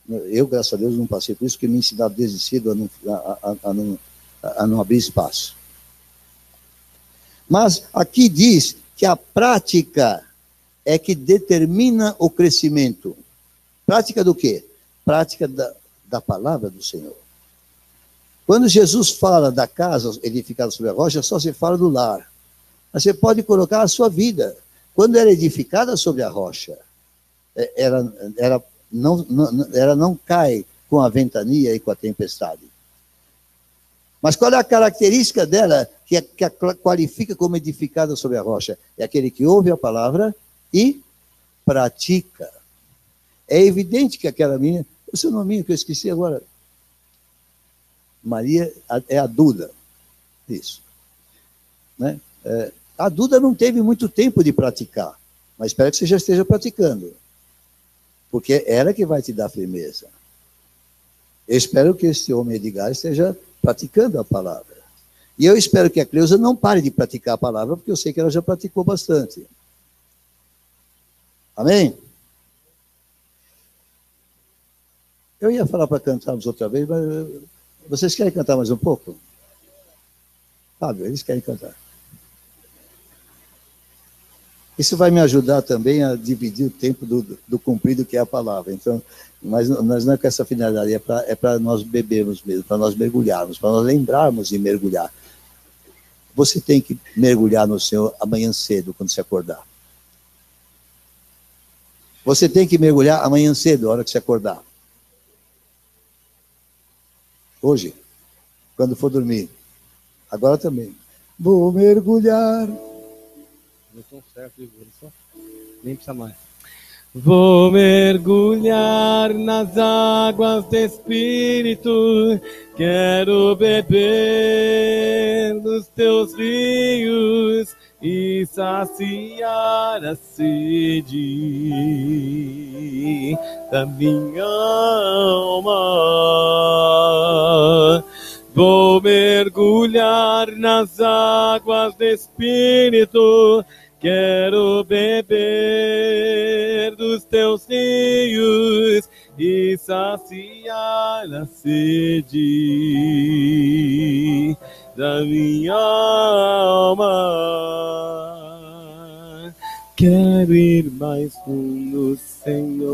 Eu, graças a Deus, não passei por isso, porque me ensinaram desde cedo a não abrir espaço. Mas aqui diz que a prática é que determina o crescimento. Prática do quê? Prática da palavra do Senhor. Quando Jesus fala da casa edificada sobre a rocha, só se fala do lar. Mas você pode colocar a sua vida. Quando era edificada sobre a rocha, ela não cai com a ventania e com a tempestade. Mas qual é a característica dela que a qualifica como edificada sobre a rocha? É aquele que ouve a palavra e pratica. É evidente que aquela menina, o seu nome que eu esqueci agora, Maria, é a Duda. Isso. Né? A Duda não teve muito tempo de praticar, mas espero que você já esteja praticando, porque é ela que vai te dar firmeza. Eu espero que este homem Edgar esteja praticando a palavra. E eu espero que a Cleusa não pare de praticar a palavra, porque eu sei que ela já praticou bastante. Amém? Eu ia falar para cantarmos outra vez, mas vocês querem cantar mais um pouco? Fábio, eles querem cantar. Isso vai me ajudar também a dividir o tempo do cumprido que é a palavra. Então, mas não é com essa finalidade, é para nós bebermos mesmo, para nós mergulharmos, para nós lembrarmos de mergulhar. Você tem que mergulhar no Senhor amanhã cedo, quando se acordar. Você tem que mergulhar amanhã cedo, a hora que se acordar. Hoje, quando for dormir. Agora também. Vou mergulhar. Eu estou certo, nem precisa mais. Vou mergulhar nas águas do Espírito, quero beber dos teus rios e saciar a sede da minha alma. Vou mergulhar nas águas do Espírito, quero beber dos teus rios e saciar a sede da minha alma. Quero ir mais fundo, Senhor.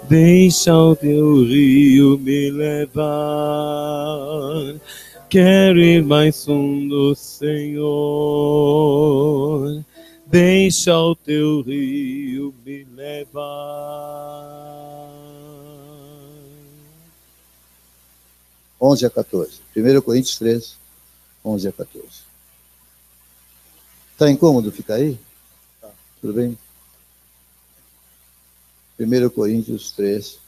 Deixa o teu rio me levar. Quero ir mais fundo, Senhor. Deixa o teu rio me levar. 11 a 14. 1 Coríntios 3, 11 a 14. Está incômodo ficar aí? Tá. Tudo bem? 1 Coríntios 3,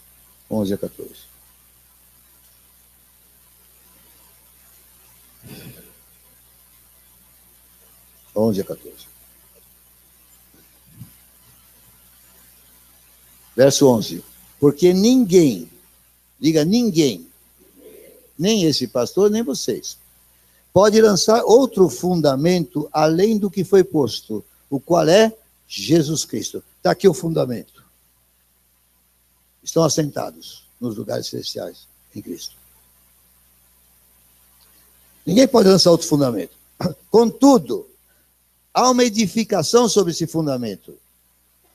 11 a 14. Verso 11. Porque ninguém, diga ninguém, nem esse pastor, nem vocês, pode lançar outro fundamento além do que foi posto, o qual é Jesus Cristo. Está aqui o fundamento. Estão assentados nos lugares celestiais em Cristo. Ninguém pode lançar outro fundamento. Contudo, há uma edificação sobre esse fundamento.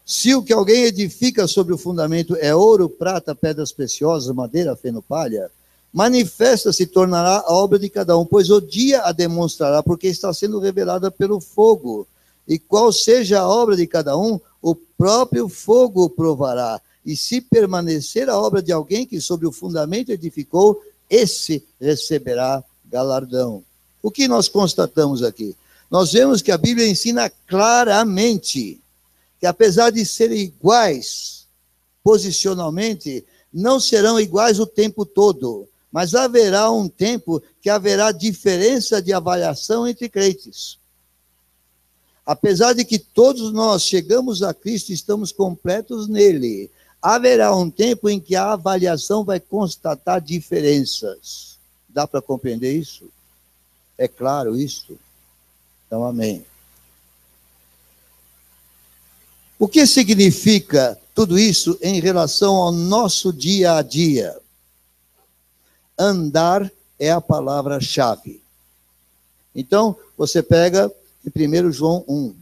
Se o que alguém edifica sobre o fundamento é ouro, prata, pedras preciosas, madeira, feno, palha, manifesta se tornará a obra de cada um, pois o dia a demonstrará, porque está sendo revelada pelo fogo. E qual seja a obra de cada um, o próprio fogo provará. e se permanecer a obra de alguém que sobre o fundamento edificou, esse receberá galardão. O que nós constatamos aqui? Nós vemos que a Bíblia ensina claramente que, apesar de serem iguais posicionalmente, não serão iguais o tempo todo, mas haverá um tempo que haverá diferença de avaliação entre crentes. Apesar de que todos nós chegamos a Cristo e estamos completos nele, haverá um tempo em que a avaliação vai constatar diferenças. Dá para compreender isso? É claro isto? Então, amém. O que significa tudo isso em relação ao nosso dia a dia? Andar é a palavra-chave. Então, você pega em 1 João 1.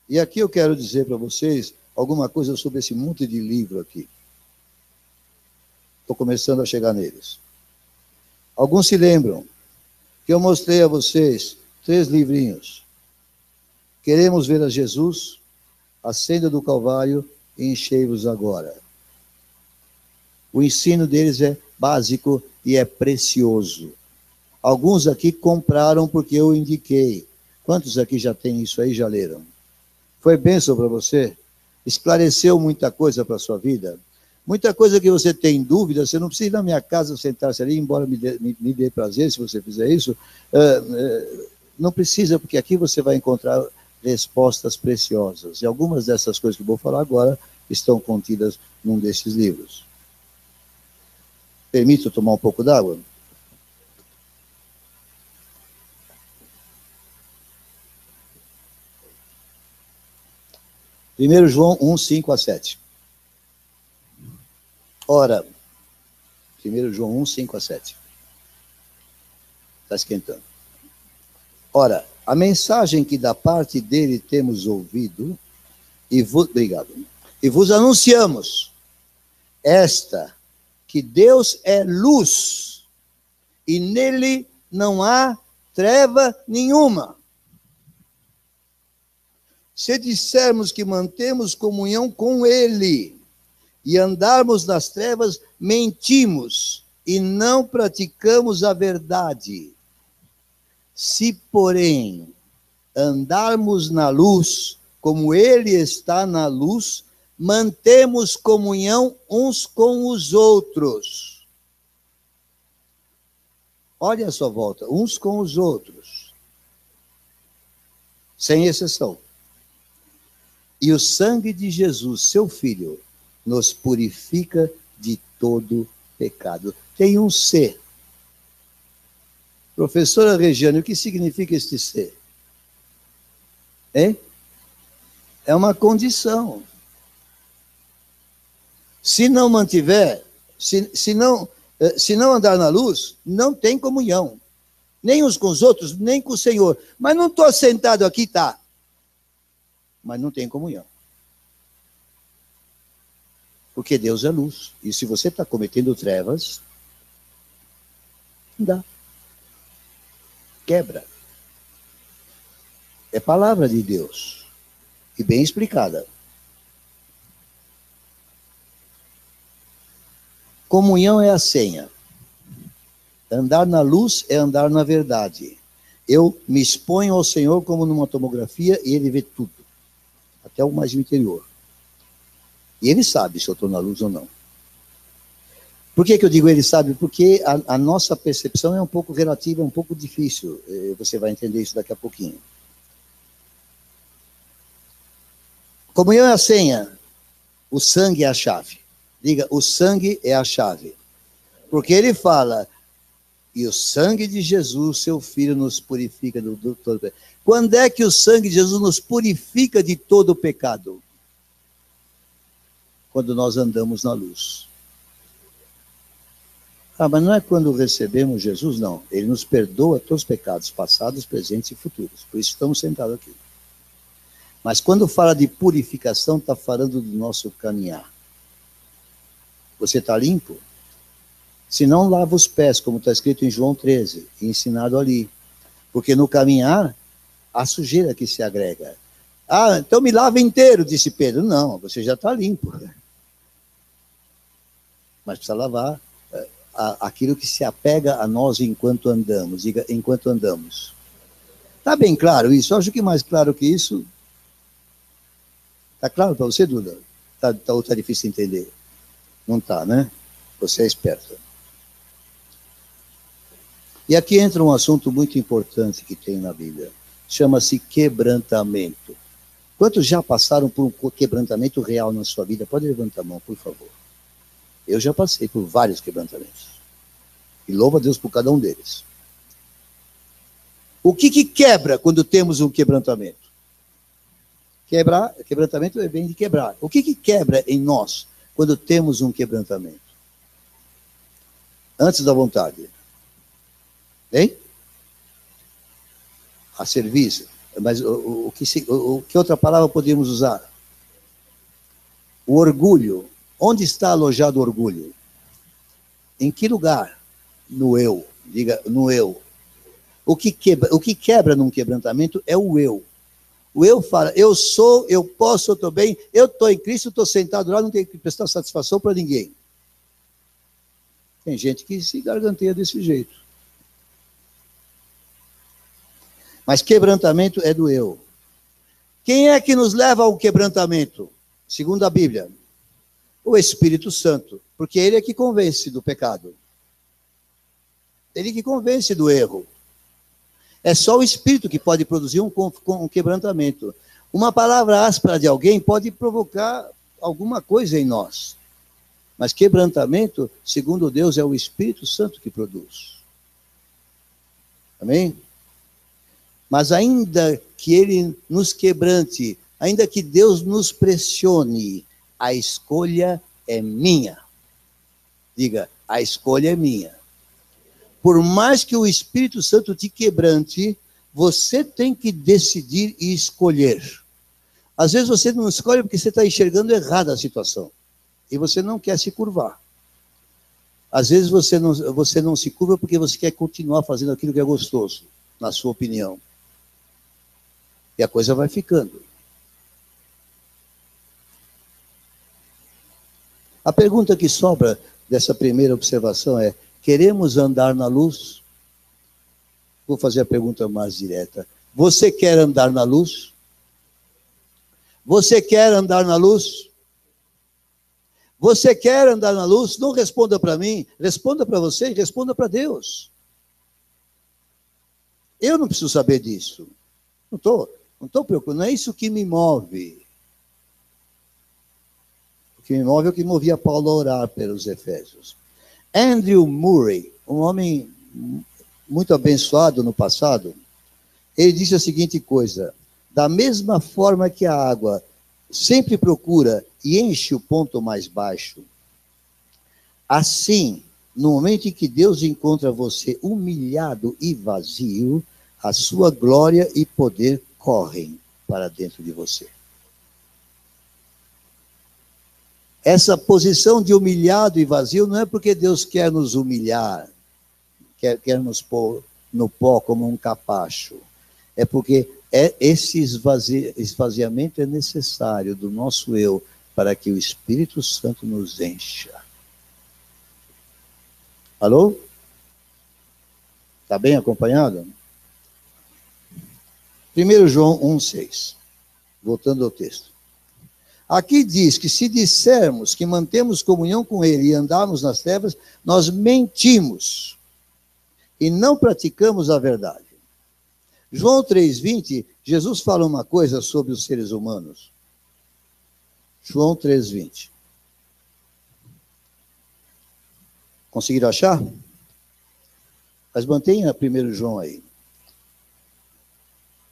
E aqui eu quero dizer para vocês alguma coisa sobre esse monte de livro aqui. Estou começando a chegar neles. Alguns se lembram que eu mostrei a vocês 3 livrinhos. Queremos ver a Jesus, a senda do Calvário e enchei-vos agora. O ensino deles é básico e é precioso. Alguns aqui compraram porque eu indiquei. Quantos aqui já têm isso aí, já leram? Foi bênção para você? Esclareceu muita coisa para a sua vida? Muita coisa que você tem dúvida, você não precisa ir na minha casa sentar-se ali, embora me dê prazer se você fizer isso. Não precisa, porque aqui você vai encontrar respostas preciosas. E algumas dessas coisas que eu vou falar agora estão contidas num desses livros. Permito eu tomar um pouco d'água? Primeiro João 1, 5 a 7. Ora, 1 João 1, 5 a 7. Está esquentando. Ora, a mensagem que da parte dele temos ouvido, obrigado, e vos anunciamos, esta, que Deus é luz, e nele não há treva nenhuma. Se dissermos que mantemos comunhão com ele, e andarmos nas trevas, mentimos, e não praticamos a verdade. Se, porém, andarmos na luz, como ele está na luz, mantemos comunhão uns com os outros. Olha a sua volta, uns com os outros. Sem exceção. E o sangue de Jesus, seu Filho, nos purifica de todo pecado. Tem um C. Professora Regiane, o que significa este C? Hein? É uma condição. Se não mantiver, se não andar na luz, não tem comunhão. Nem uns com os outros, nem com o Senhor. Mas não estou sentado aqui, tá? Mas não tem comunhão. Porque Deus é luz. E se você está cometendo trevas, não dá. Quebra. É palavra de Deus. E bem explicada. Comunhão é a senha. Andar na luz é andar na verdade. Eu me exponho ao Senhor como numa tomografia e ele vê tudo. Até o mais interior. E ele sabe se eu estou na luz ou não. Por que eu digo ele sabe? Porque a nossa percepção é um pouco relativa, é um pouco difícil. Você vai entender isso daqui a pouquinho. Comunhão é a senha. O sangue é a chave. Diga, o sangue é a chave. Porque ele fala, e o sangue de Jesus, seu Filho, nos purifica do todo pecado. Quando é que o sangue de Jesus nos purifica de todo o pecado? Quando nós andamos na luz. Mas não é quando recebemos Jesus, não. Ele nos perdoa todos os pecados, passados, presentes e futuros. Por isso estamos sentados aqui. Mas quando fala de purificação, está falando do nosso caminhar. Você está limpo? Se não lava os pés, como está escrito em João 13, e ensinado ali. Porque no caminhar, há sujeira que se agrega. Ah, então me lava inteiro, disse Pedro. Não, você já está limpo. Mas precisa lavar aquilo que se apega a nós enquanto andamos. Diga, enquanto andamos. Está bem claro isso? Eu acho que mais claro que isso... Está claro para você, Duda? Tá difícil de entender? Não está, né? Você é esperta. E aqui entra um assunto muito importante que tem na Bíblia. Chama-se quebrantamento. Quantos já passaram por um quebrantamento real na sua vida? Pode levantar a mão, por favor. Eu já passei por vários quebrantamentos. E louvo a Deus por cada um deles. O que quebra quando temos um quebrantamento? Quebrantamento é bem de quebrar. O que quebra em nós quando temos um quebrantamento? Antes da vontade. Hein? A serviço. Mas que outra palavra podemos usar? O orgulho. Onde está alojado o orgulho? Em que lugar? No eu. Diga, no eu. O que quebra num quebrantamento é o eu. O eu fala, eu sou, eu posso, eu estou bem, eu estou em Cristo, estou sentado lá, não tenho que prestar satisfação para ninguém. Tem gente que se garganteia desse jeito. Mas quebrantamento é do eu. Quem é que nos leva ao quebrantamento? Segundo a Bíblia, o Espírito Santo, porque ele é que convence do pecado. Ele que convence do erro. É só o Espírito que pode produzir um quebrantamento. Uma palavra áspera de alguém pode provocar alguma coisa em nós. Mas quebrantamento, segundo Deus, é o Espírito Santo que produz. Amém? Mas ainda que ele nos quebrante, ainda que Deus nos pressione, a escolha é minha. Diga, a escolha é minha. Por mais que o Espírito Santo te quebrante, você tem que decidir e escolher. Às vezes você não escolhe porque você está enxergando errado a situação. E você não quer se curvar. Às vezes você não se curva porque você quer continuar fazendo aquilo que é gostoso, na sua opinião. E a coisa vai ficando. A pergunta que sobra dessa primeira observação é: queremos andar na luz? Vou fazer a pergunta mais direta. Você quer andar na luz? Você quer andar na luz? Você quer andar na luz? Não responda para mim, responda para você e responda para Deus. Eu não preciso saber disso. Não estou preocupado, não é isso que me move. O que me move é o que movia Paulo a orar pelos Efésios. Andrew Murray, um homem muito abençoado no passado, ele disse a seguinte coisa: da mesma forma que a água sempre procura e enche o ponto mais baixo, assim, no momento em que Deus encontra você humilhado e vazio, a sua glória e poder correm para dentro de você. Essa posição de humilhado e vazio não é porque Deus quer nos humilhar, quer nos pôr no pó como um capacho. É porque esse esvaziamento é necessário do nosso eu para que o Espírito Santo nos encha. Alô? Está bem acompanhado? 1 João 1,6. Voltando ao texto. Aqui diz que se dissermos que mantemos comunhão com Ele e andarmos nas trevas, nós mentimos e não praticamos a verdade. João 3,20, Jesus fala uma coisa sobre os seres humanos. João 3,20. Conseguiram achar? Mas mantenha 1 João aí.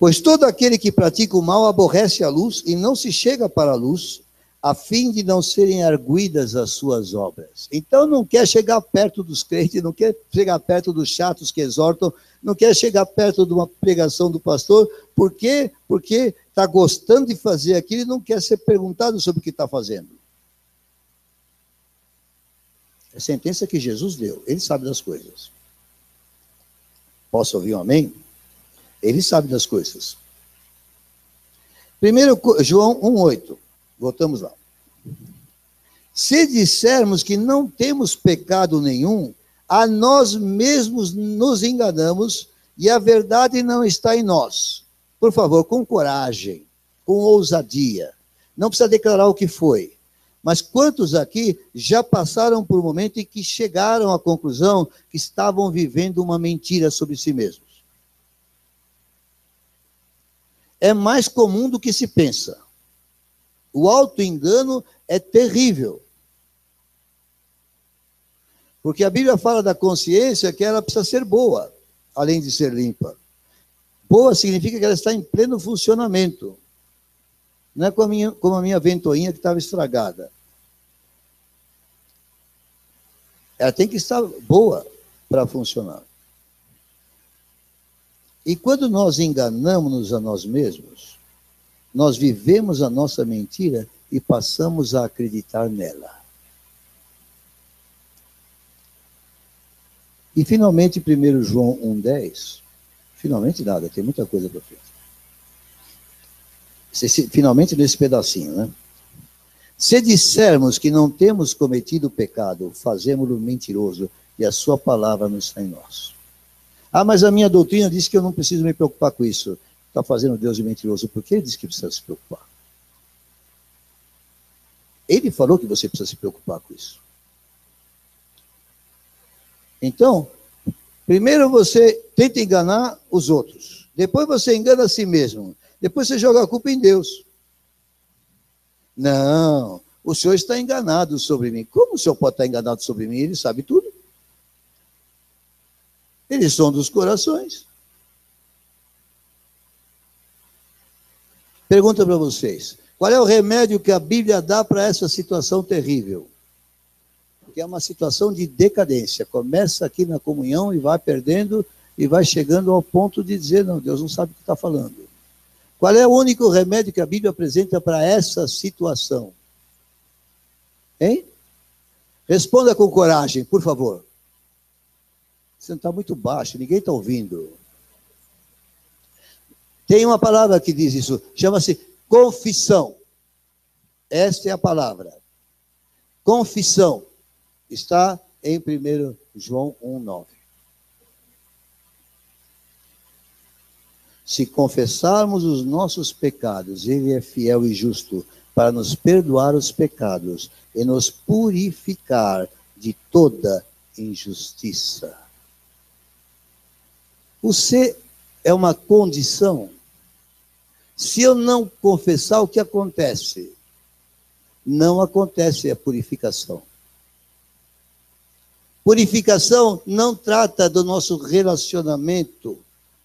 Pois todo aquele que pratica o mal aborrece a luz e não se chega para a luz, a fim de não serem arguidas as suas obras. Então não quer chegar perto dos crentes, não quer chegar perto dos chatos que exortam, não quer chegar perto de uma pregação do pastor, por quê? Porque está gostando de fazer aquilo e não quer ser perguntado sobre o que está fazendo. É a sentença que Jesus deu. Ele sabe das coisas. Posso ouvir um amém? Ele sabe das coisas. 1 João 1,8. Voltamos lá. Se dissermos que não temos pecado nenhum, a nós mesmos nos enganamos e a verdade não está em nós. Por favor, com coragem, com ousadia. Não precisa declarar o que foi. Mas quantos aqui já passaram por um momento em que chegaram à conclusão que estavam vivendo uma mentira sobre si mesmos? É mais comum do que se pensa. O auto-engano é terrível. Porque a Bíblia fala da consciência que ela precisa ser boa, além de ser limpa. Boa significa que ela está em pleno funcionamento. Não é como a minha ventoinha que estava estragada. Ela tem que estar boa para funcionar. E quando nós enganamos a nós mesmos, nós vivemos a nossa mentira e passamos a acreditar nela. E finalmente, 1 João 1,10, finalmente nada, tem muita coisa para frente. Finalmente nesse pedacinho, né? Se dissermos que não temos cometido pecado, fazemos-lo mentiroso e a sua palavra não está em nós. Ah, mas a minha doutrina diz que eu não preciso me preocupar com isso. Está fazendo Deus de mentiroso. Por que ele diz que precisa se preocupar? Ele falou que você precisa se preocupar com isso. Então, primeiro você tenta enganar os outros. Depois você engana a si mesmo. Depois você joga a culpa em Deus. Não, o senhor está enganado sobre mim. Como o senhor pode estar enganado sobre mim? Ele sabe tudo. Eles são dos corações. Pergunta para vocês. Qual é o remédio que a Bíblia dá para essa situação terrível? Que é uma situação de decadência. Começa aqui na comunhão e vai perdendo e vai chegando ao ponto de dizer, não, Deus não sabe o que está falando. Qual é o único remédio que a Bíblia apresenta para essa situação? Hein? Responda com coragem, por favor. Você não está muito baixo, ninguém está ouvindo. Tem uma palavra que diz isso, chama-se confissão. Esta é a palavra. Confissão. Está em 1 João 1,9. Se confessarmos os nossos pecados, Ele é fiel e justo para nos perdoar os pecados e nos purificar de toda injustiça. O ser é uma condição. Se eu não confessar, o que acontece? Não acontece a purificação. Purificação não trata do nosso relacionamento,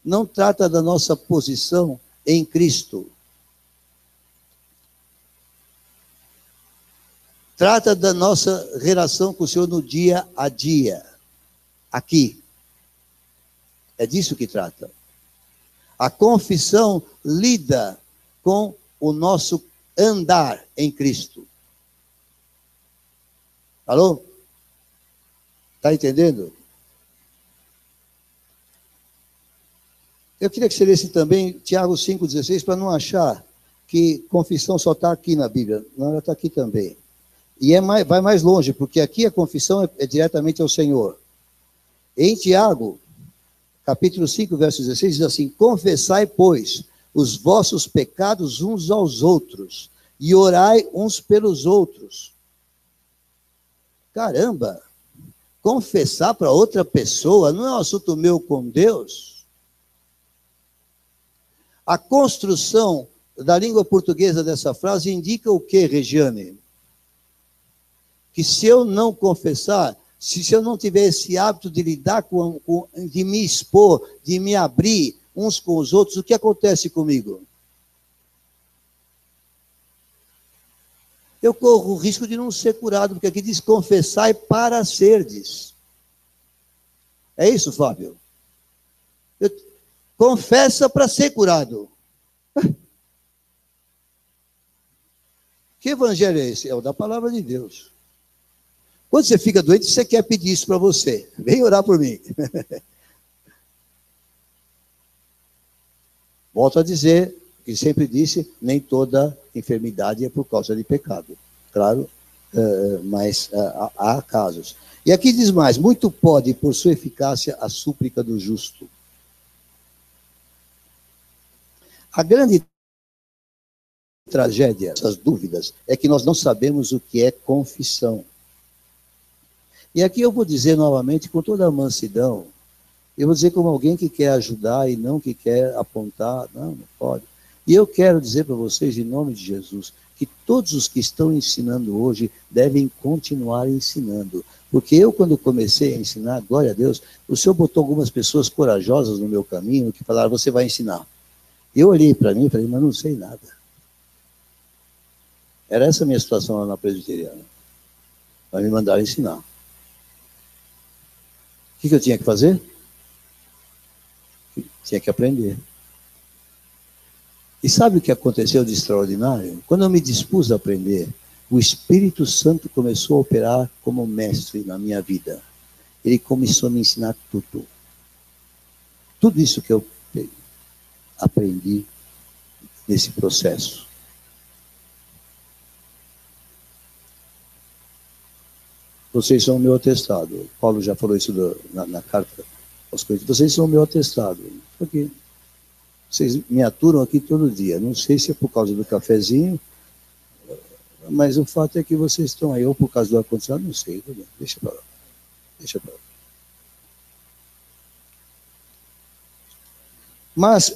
não trata da nossa posição em Cristo. Trata da nossa relação com o Senhor no dia a dia, aqui. É disso que trata. A confissão lida com o nosso andar em Cristo. Alô? Está entendendo? Eu queria que você lesse também Tiago 5,16, para não achar que confissão só está aqui na Bíblia. Não, ela está aqui também. E vai mais longe, porque aqui a confissão é diretamente ao Senhor. Em Tiago, capítulo 5, verso 16, diz assim: confessai, pois, os vossos pecados uns aos outros, e orai uns pelos outros. Caramba! Confessar para outra pessoa não é um assunto meu com Deus? A construção da língua portuguesa dessa frase indica o que, Regiane? Que se eu não confessar, se eu não tiver esse hábito de lidar de me expor, de me abrir uns com os outros, o que acontece comigo? Eu corro o risco de não ser curado, porque aqui diz confessai para serdes. É isso, Fábio? Confessa para ser curado. Que evangelho é esse? É o da palavra de Deus. Quando você fica doente, você quer pedir isso para você. Vem orar por mim. Volto a dizer, que sempre disse, nem toda enfermidade é por causa de pecado. Claro, mas há casos. E aqui diz mais, muito pode, por sua eficácia, a súplica do justo. A grande tragédia, essas dúvidas, é que nós não sabemos o que é confissão. E aqui eu vou dizer novamente, com toda a mansidão, eu vou dizer como alguém que quer ajudar e não que quer apontar, não pode. E eu quero dizer para vocês, em nome de Jesus, que todos os que estão ensinando hoje devem continuar ensinando. Porque eu, quando comecei a ensinar, glória a Deus, o Senhor botou algumas pessoas corajosas no meu caminho que falaram, você vai ensinar. Eu olhei para mim e falei, mas não sei nada. Era essa a minha situação lá na presbiteriana. Mas me mandaram ensinar. O que eu tinha que fazer? Tinha que aprender. E sabe o que aconteceu de extraordinário? Quando eu me dispus a aprender, o Espírito Santo começou a operar como mestre na minha vida. Ele começou a me ensinar tudo. Tudo isso que eu aprendi nesse processo. Vocês são o meu atestado. Paulo já falou isso na carta aos Coríntios. Vocês são o meu atestado. Porque vocês me aturam aqui todo dia. Não sei se é por causa do cafezinho, mas o fato é que vocês estão aí, ou por causa do ar-condicionado, não sei. Deixa para lá. Deixa para lá. Mas,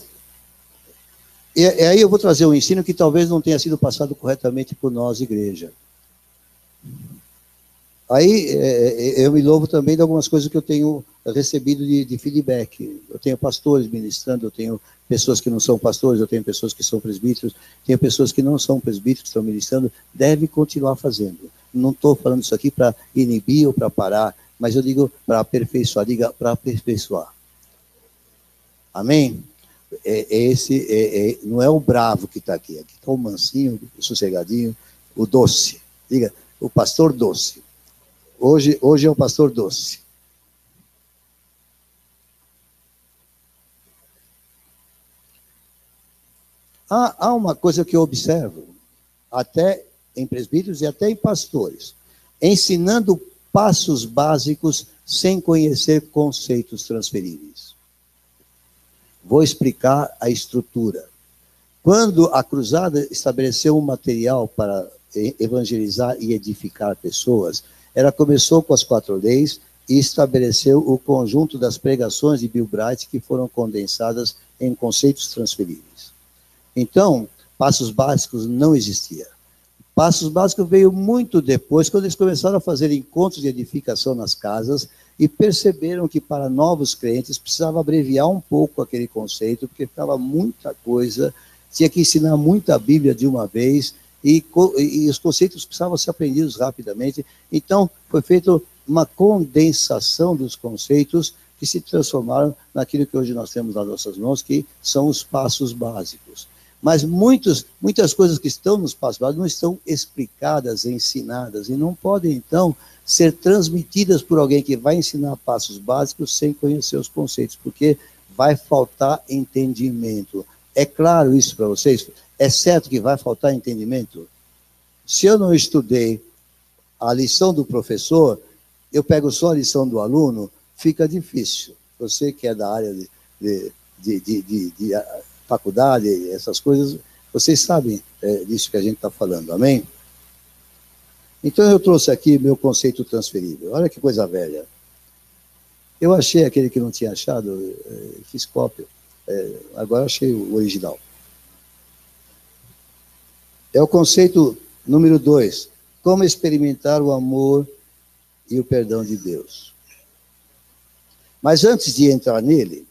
aí eu vou trazer um ensino que talvez não tenha sido passado corretamente por nós, igreja. Aí eu me louvo também de algumas coisas que eu tenho recebido de feedback. Eu tenho pastores ministrando, eu tenho pessoas que não são pastores, eu tenho pessoas que são presbíteros, tenho pessoas que não são presbíteros que estão ministrando, deve continuar fazendo. Não estou falando isso aqui para inibir ou para parar, mas eu digo para aperfeiçoar, diga para aperfeiçoar. Amém? Não é o bravo que está aqui está o mansinho, o sossegadinho, o doce. Diga, o pastor doce. Hoje é o pastor doce. Há uma coisa que eu observo, até em presbíteros e até em pastores, ensinando passos básicos sem conhecer conceitos transferíveis. Vou explicar a estrutura. Quando a cruzada estabeleceu um material para evangelizar e edificar pessoas, ela começou com as 4 leis e estabeleceu o conjunto das pregações de Bill Bright que foram condensadas em conceitos transferíveis. Então, passos básicos não existia. Passos básicos veio muito depois, quando eles começaram a fazer encontros de edificação nas casas e perceberam que para novos crentes precisava abreviar um pouco aquele conceito, porque ficava muita coisa, tinha que ensinar muita Bíblia de uma vez, e os conceitos precisavam ser aprendidos rapidamente. Então, foi feita uma condensação dos conceitos que se transformaram naquilo que hoje nós temos nas nossas mãos, que são os passos básicos. Mas muitas coisas que estão nos passos básicos não estão explicadas, ensinadas, e não podem, então, ser transmitidas por alguém que vai ensinar passos básicos sem conhecer os conceitos, porque vai faltar entendimento. É claro isso para vocês? É certo que vai faltar entendimento? Se eu não estudei a lição do professor, eu pego só a lição do aluno, fica difícil. Você que é da área de faculdade, essas coisas, vocês sabem disso que a gente está falando, amém? Então eu trouxe aqui meu conceito transferível. Olha que coisa velha. Eu achei aquele que não tinha achado, fiz cópia. Agora achei o original. É o conceito número 2. Como experimentar o amor e o perdão de Deus. Mas antes de entrar nele,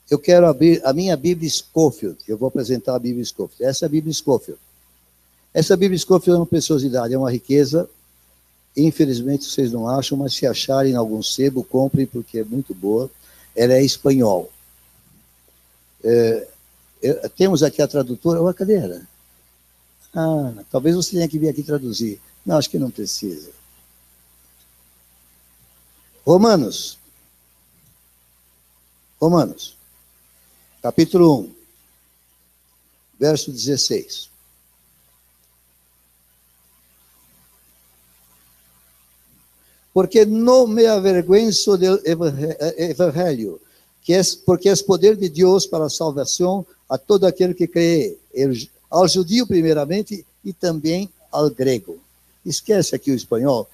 eu quero abrir a minha Bíblia Scofield. Eu vou apresentar a Bíblia Scofield. Essa é a Bíblia Scofield. Essa Bíblia Scofield é uma preciosidade, é uma riqueza. Infelizmente vocês não acham, mas se acharem em algum sebo, comprem, porque é muito boa. Ela é espanhol. Temos aqui a tradutora. Cadê ela? Talvez você tenha que vir aqui traduzir. Não, acho que não precisa. Romanos, capítulo 1, verso 16. Porque no me avergüenzo del evangelho, porque é poder de Deus para a salvação a todo aquele que crê, ao judeu primeiramente e também ao grego. Esquece aqui o espanhol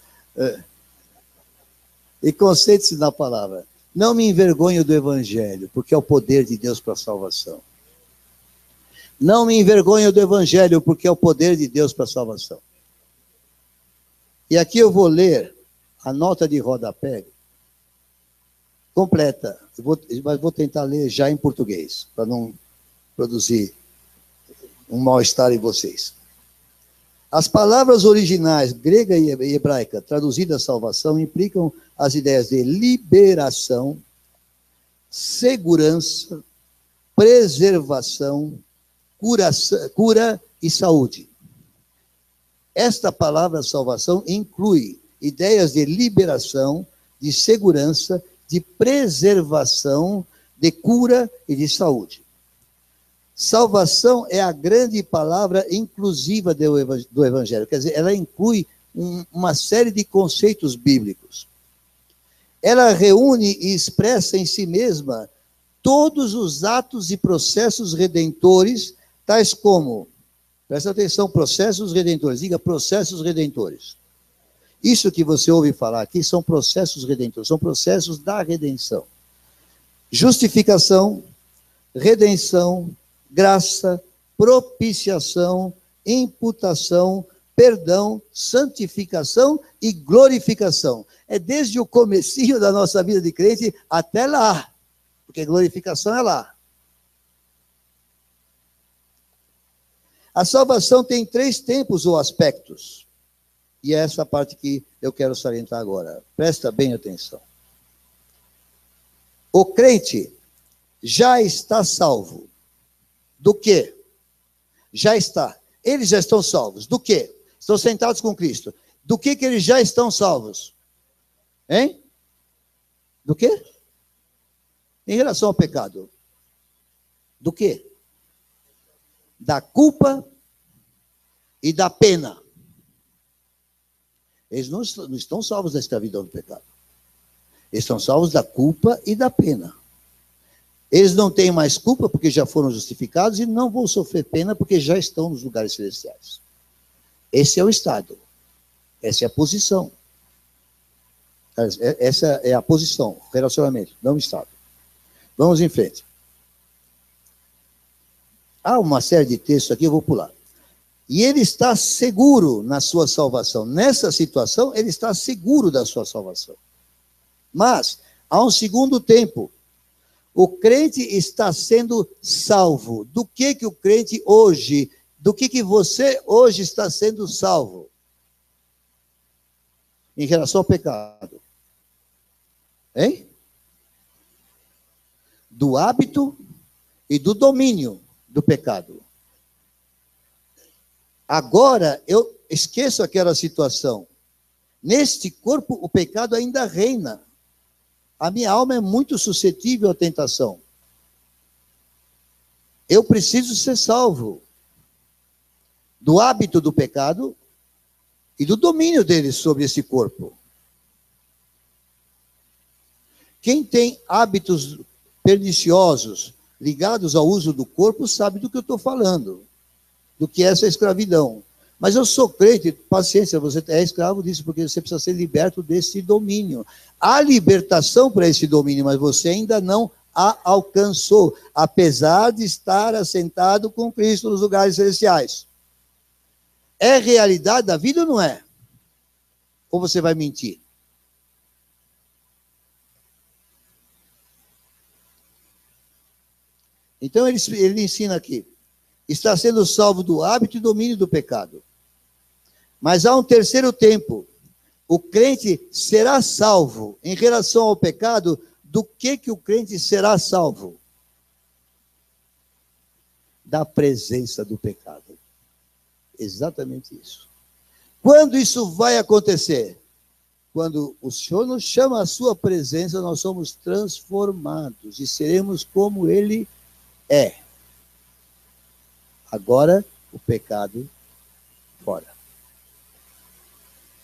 e concentre-se na palavra. Não me envergonho do evangelho, porque é o poder de Deus para a salvação. Não me envergonho do evangelho, porque é o poder de Deus para a salvação. E aqui eu vou ler a nota de rodapé completa, mas vou tentar ler já em português, para não produzir um mal-estar em vocês. As palavras originais, grega e hebraica, traduzidas salvação, implicam as ideias de liberação, segurança, preservação, cura e saúde. Esta palavra salvação inclui ideias de liberação, de segurança, de preservação, de cura e de saúde. Salvação é a grande palavra inclusiva do Evangelho, quer dizer, ela inclui uma série de conceitos bíblicos. Ela reúne e expressa em si mesma todos os atos e processos redentores, tais como, presta atenção, processos redentores, diga processos redentores. Isso que você ouve falar aqui são processos redentores, são processos da redenção. Justificação, redenção, graça, propiciação, imputação, perdão, santificação e glorificação. É desde o comecinho da nossa vida de crente até lá, porque glorificação é lá. A salvação tem 3 tempos ou aspectos. E é essa parte que eu quero salientar agora. Presta bem atenção. O crente já está salvo. Do quê? Já está. Eles já estão salvos. Do quê? Estão sentados com Cristo. Do que eles já estão salvos? Hein? Do quê? Em relação ao pecado. Do quê? Da culpa e da pena. Eles não estão salvos da escravidão do pecado. Eles estão salvos da culpa e da pena. Eles não têm mais culpa porque já foram justificados e não vão sofrer pena porque já estão nos lugares celestiais. Esse é o estado. Essa é a posição. Essa é a posição, relacionamento, não o estado. Vamos em frente. Há uma série de textos aqui, eu vou pular. E ele está seguro na sua salvação. Nessa situação, ele está seguro da sua salvação. Mas, há um segundo tempo. O crente está sendo salvo. Do que o crente hoje, do que você hoje está sendo salvo? Em relação ao pecado. Hein? Do hábito e do domínio do pecado. Agora, eu esqueço aquela situação. Neste corpo, o pecado ainda reina. A minha alma é muito suscetível à tentação. Eu preciso ser salvo do hábito do pecado e do domínio dele sobre esse corpo. Quem tem hábitos perniciosos ligados ao uso do corpo sabe do que eu estou falando. Do que é essa escravidão. Mas eu sou crente, paciência, você é escravo disso, porque você precisa ser liberto desse domínio. Há libertação para esse domínio, mas você ainda não a alcançou, apesar de estar assentado com Cristo nos lugares celestiais. É realidade da vida ou não é? Ou você vai mentir? Então ele ensina aqui. Está sendo salvo do hábito e domínio do pecado. Mas há um terceiro tempo. O crente será salvo em relação ao pecado. Do que o crente será salvo? Da presença do pecado. Exatamente isso. Quando isso vai acontecer? quando o Senhor nos chama à sua presença, nós somos transformados e seremos como Ele é. Agora, o pecado fora.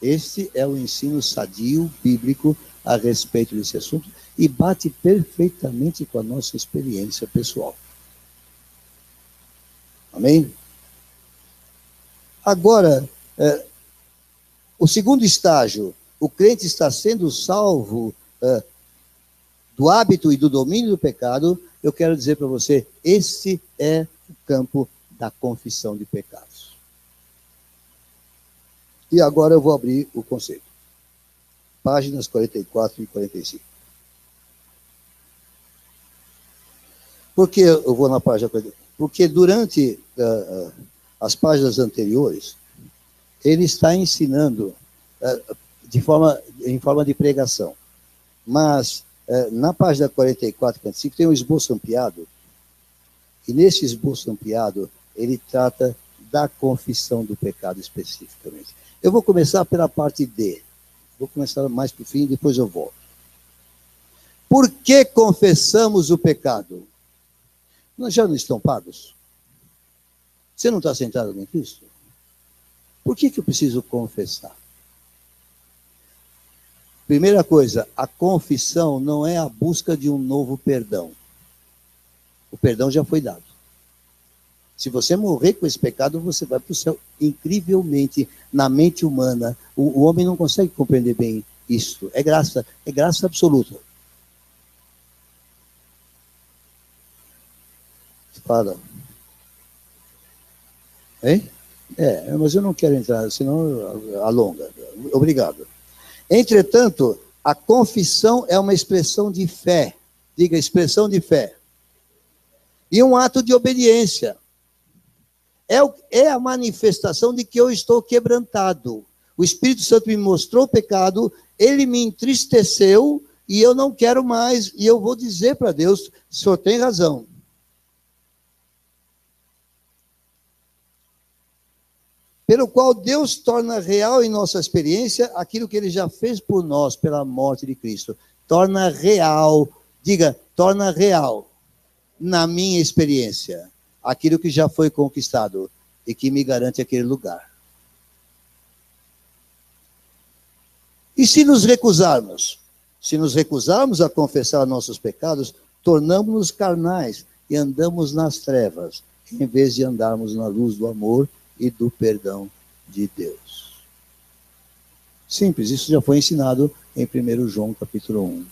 Este é o ensino sadio, bíblico, a respeito desse assunto e bate perfeitamente com a nossa experiência pessoal. Amém? Agora, o segundo estágio, o crente está sendo salvo do hábito e do domínio do pecado. Eu quero dizer para você, esse é o campo da confissão de pecados. E agora eu vou abrir o conceito. Páginas 44 e 45. Por que eu vou na página 44? Porque durante as páginas anteriores, ele está ensinando em forma de pregação. Mas na página 44 e 45 tem um esboço ampliado. E nesse esboço ampliado, ele trata da confissão do pecado especificamente. Eu vou começar pela parte D. Vou começar mais para o fim, depois eu volto. Por que confessamos o pecado? Nós já não estão pagos? Você não está sentado em Cristo? Por que eu preciso confessar? Primeira coisa, a confissão não é a busca de um novo perdão. O perdão já foi dado. Se você morrer com esse pecado, você vai para o céu. Incrivelmente, na mente humana, o homem não consegue compreender bem isso. É graça absoluta. Fala. Hein? Mas eu não quero entrar, senão alonga. Obrigado. Entretanto, a confissão é uma expressão de fé. Diga, expressão de fé. E um ato de obediência. É a manifestação de que eu estou quebrantado. O Espírito Santo me mostrou o pecado, ele me entristeceu e eu não quero mais. E eu vou dizer para Deus, o Senhor tem razão. Pelo qual Deus torna real em nossa experiência aquilo que Ele já fez por nós pela morte de Cristo. Torna real, diga, torna real na minha experiência aquilo que já foi conquistado e que me garante aquele lugar. E se nos recusarmos? Se nos recusarmos a confessar nossos pecados, tornamos-nos carnais e andamos nas trevas, em vez de andarmos na luz do amor e do perdão de Deus. Simples, isso já foi ensinado em 1 João capítulo 1.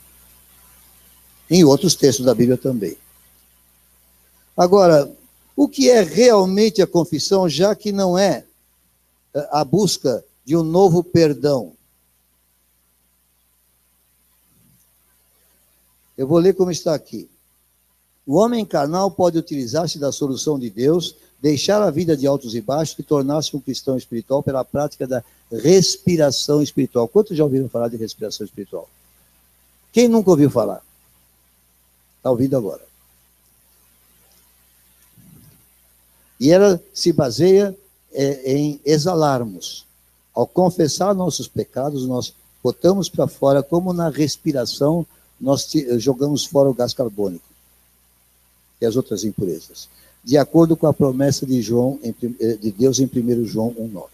Em outros textos da Bíblia também. Agora, o que é realmente a confissão, já que não é a busca de um novo perdão? Eu vou ler como está aqui. O homem carnal pode utilizar-se da solução de Deus, deixar a vida de altos e baixos e tornar-se um cristão espiritual pela prática da respiração espiritual. Quantos já ouviram falar de respiração espiritual? Quem nunca ouviu falar? Está ouvindo agora. E ela se baseia em exalarmos. Ao confessar nossos pecados, nós botamos para fora, como na respiração, nós jogamos fora o gás carbônico e as outras impurezas, de acordo com a promessa de Deus em 1 João 1,9.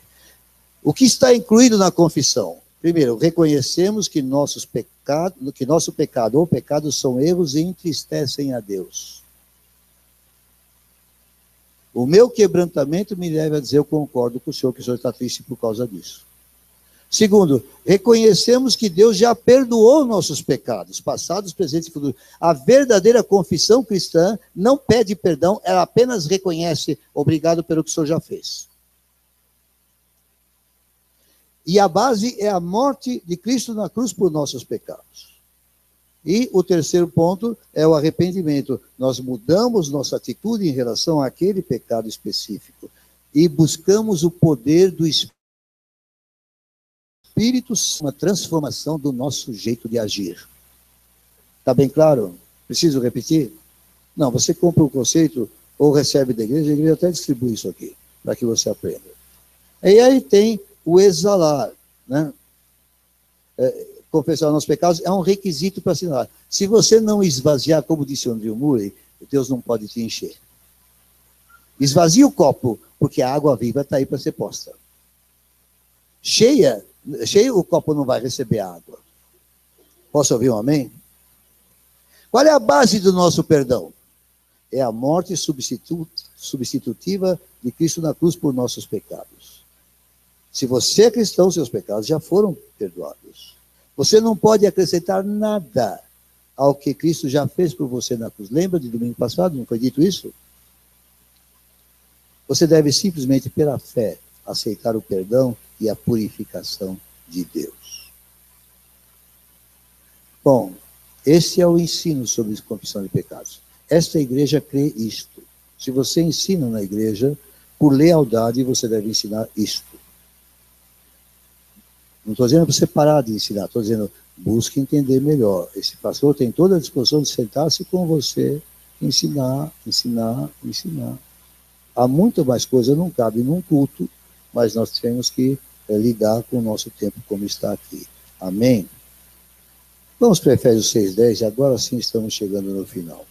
O que está incluído na confissão? Primeiro, reconhecemos que nosso pecado ou pecados são erros e entristecem a Deus. O meu quebrantamento me leva a dizer, eu concordo com o senhor, que o senhor está triste por causa disso. Segundo, reconhecemos que Deus já perdoou nossos pecados, passados, presentes e futuros. A verdadeira confissão cristã não pede perdão, ela apenas reconhece, obrigado pelo que o senhor já fez. E a base é a morte de Cristo na cruz por nossos pecados. E o terceiro ponto é o arrependimento. Nós mudamos nossa atitude em relação àquele pecado específico e buscamos o poder do Espírito, uma transformação do nosso jeito de agir. Está bem claro? Preciso repetir? Não, você compra o conceito ou recebe da igreja, a igreja até distribui isso aqui, para que você aprenda. E aí tem o exalar, né? confessar os nossos pecados é um requisito para assinar. Se você não esvaziar, como disse o Andrew Murray, Deus não pode te encher. Esvazia o copo, porque a água viva está aí para ser posta. Cheio, o copo não vai receber água. Posso ouvir um amém? Qual é a base do nosso perdão? É a morte substitutiva de Cristo na cruz por nossos pecados. Se você é cristão, seus pecados já foram perdoados. Você não pode acrescentar nada ao que Cristo já fez por você na cruz. Lembra de domingo passado? Não foi dito isso? Você deve simplesmente, pela fé, aceitar o perdão e a purificação de Deus. Bom, esse é o ensino sobre confissão de pecados. Esta igreja crê isto. Se você ensina na igreja, por lealdade, você deve ensinar isto. Não estou dizendo para você parar de ensinar, estou dizendo, busque entender melhor. Esse pastor tem toda a disposição de sentar-se com você, ensinar. Há muito mais coisa, não cabe num culto, mas nós temos que lidar com o nosso tempo como está aqui. Amém? Vamos para Efésios 6,10, e agora sim estamos chegando no final.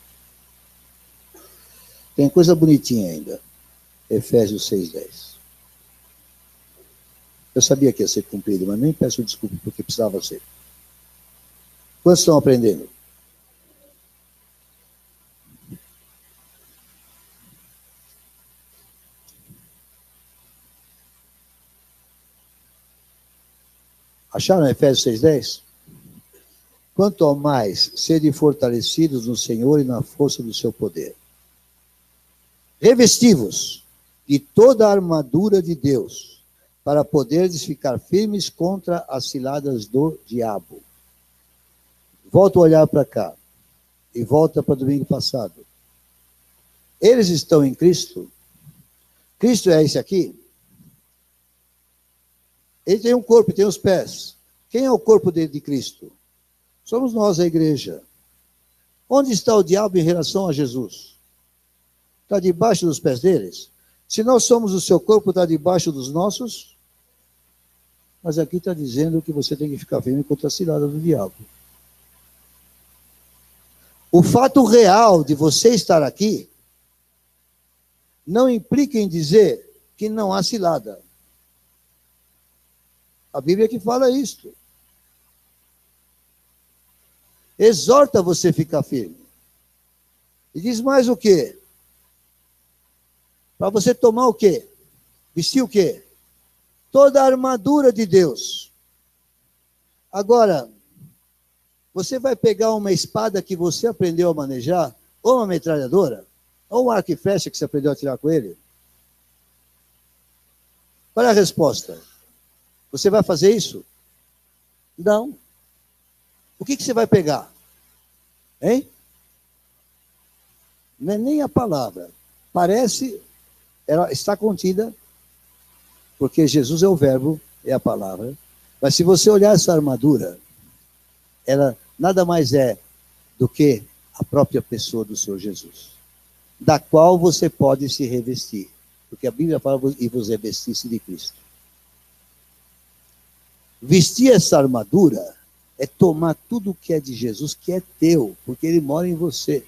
Tem coisa bonitinha ainda. Efésios 6,10. Eu sabia que ia ser cumprido, mas nem peço desculpa porque precisava ser. Quantos estão aprendendo? Acharam Efésios 6,10? Quanto ao mais, sede fortalecidos no Senhor e na força do seu poder. Revesti-vos de toda a armadura de Deus, para poderes ficar firmes contra as ciladas do diabo. Volta a olhar para cá, e volta para domingo passado. Eles estão em Cristo. Cristo é esse aqui? Ele tem um corpo e tem os pés. Quem é o corpo de Cristo? Somos nós, a igreja. Onde está o diabo em relação a Jesus? Está debaixo dos pés deles? Se nós somos o seu corpo, está debaixo dos nossos? Mas aqui está dizendo que você tem que ficar firme contra a cilada do diabo. O fato real de você estar aqui não implica em dizer que não há cilada. A Bíblia que fala isto. Exorta você a ficar firme. E diz mais o quê? Para você tomar o quê? Vestir o quê? Toda a armadura de Deus. Agora, você vai pegar uma espada que você aprendeu a manejar, ou uma metralhadora, ou um arco e flecha que você aprendeu a tirar com ele? Qual é a resposta? Você vai fazer isso? Não. O que você vai pegar? Hein? Não é nem a palavra. Parece, ela está contida, porque Jesus é o verbo, é a palavra. Mas se você olhar essa armadura, ela nada mais é do que a própria pessoa do Senhor Jesus, da qual você pode se revestir. Porque a Bíblia fala, e vos revestisse de Cristo. Vestir essa armadura é tomar tudo o que é de Jesus, que é teu, porque ele mora em você.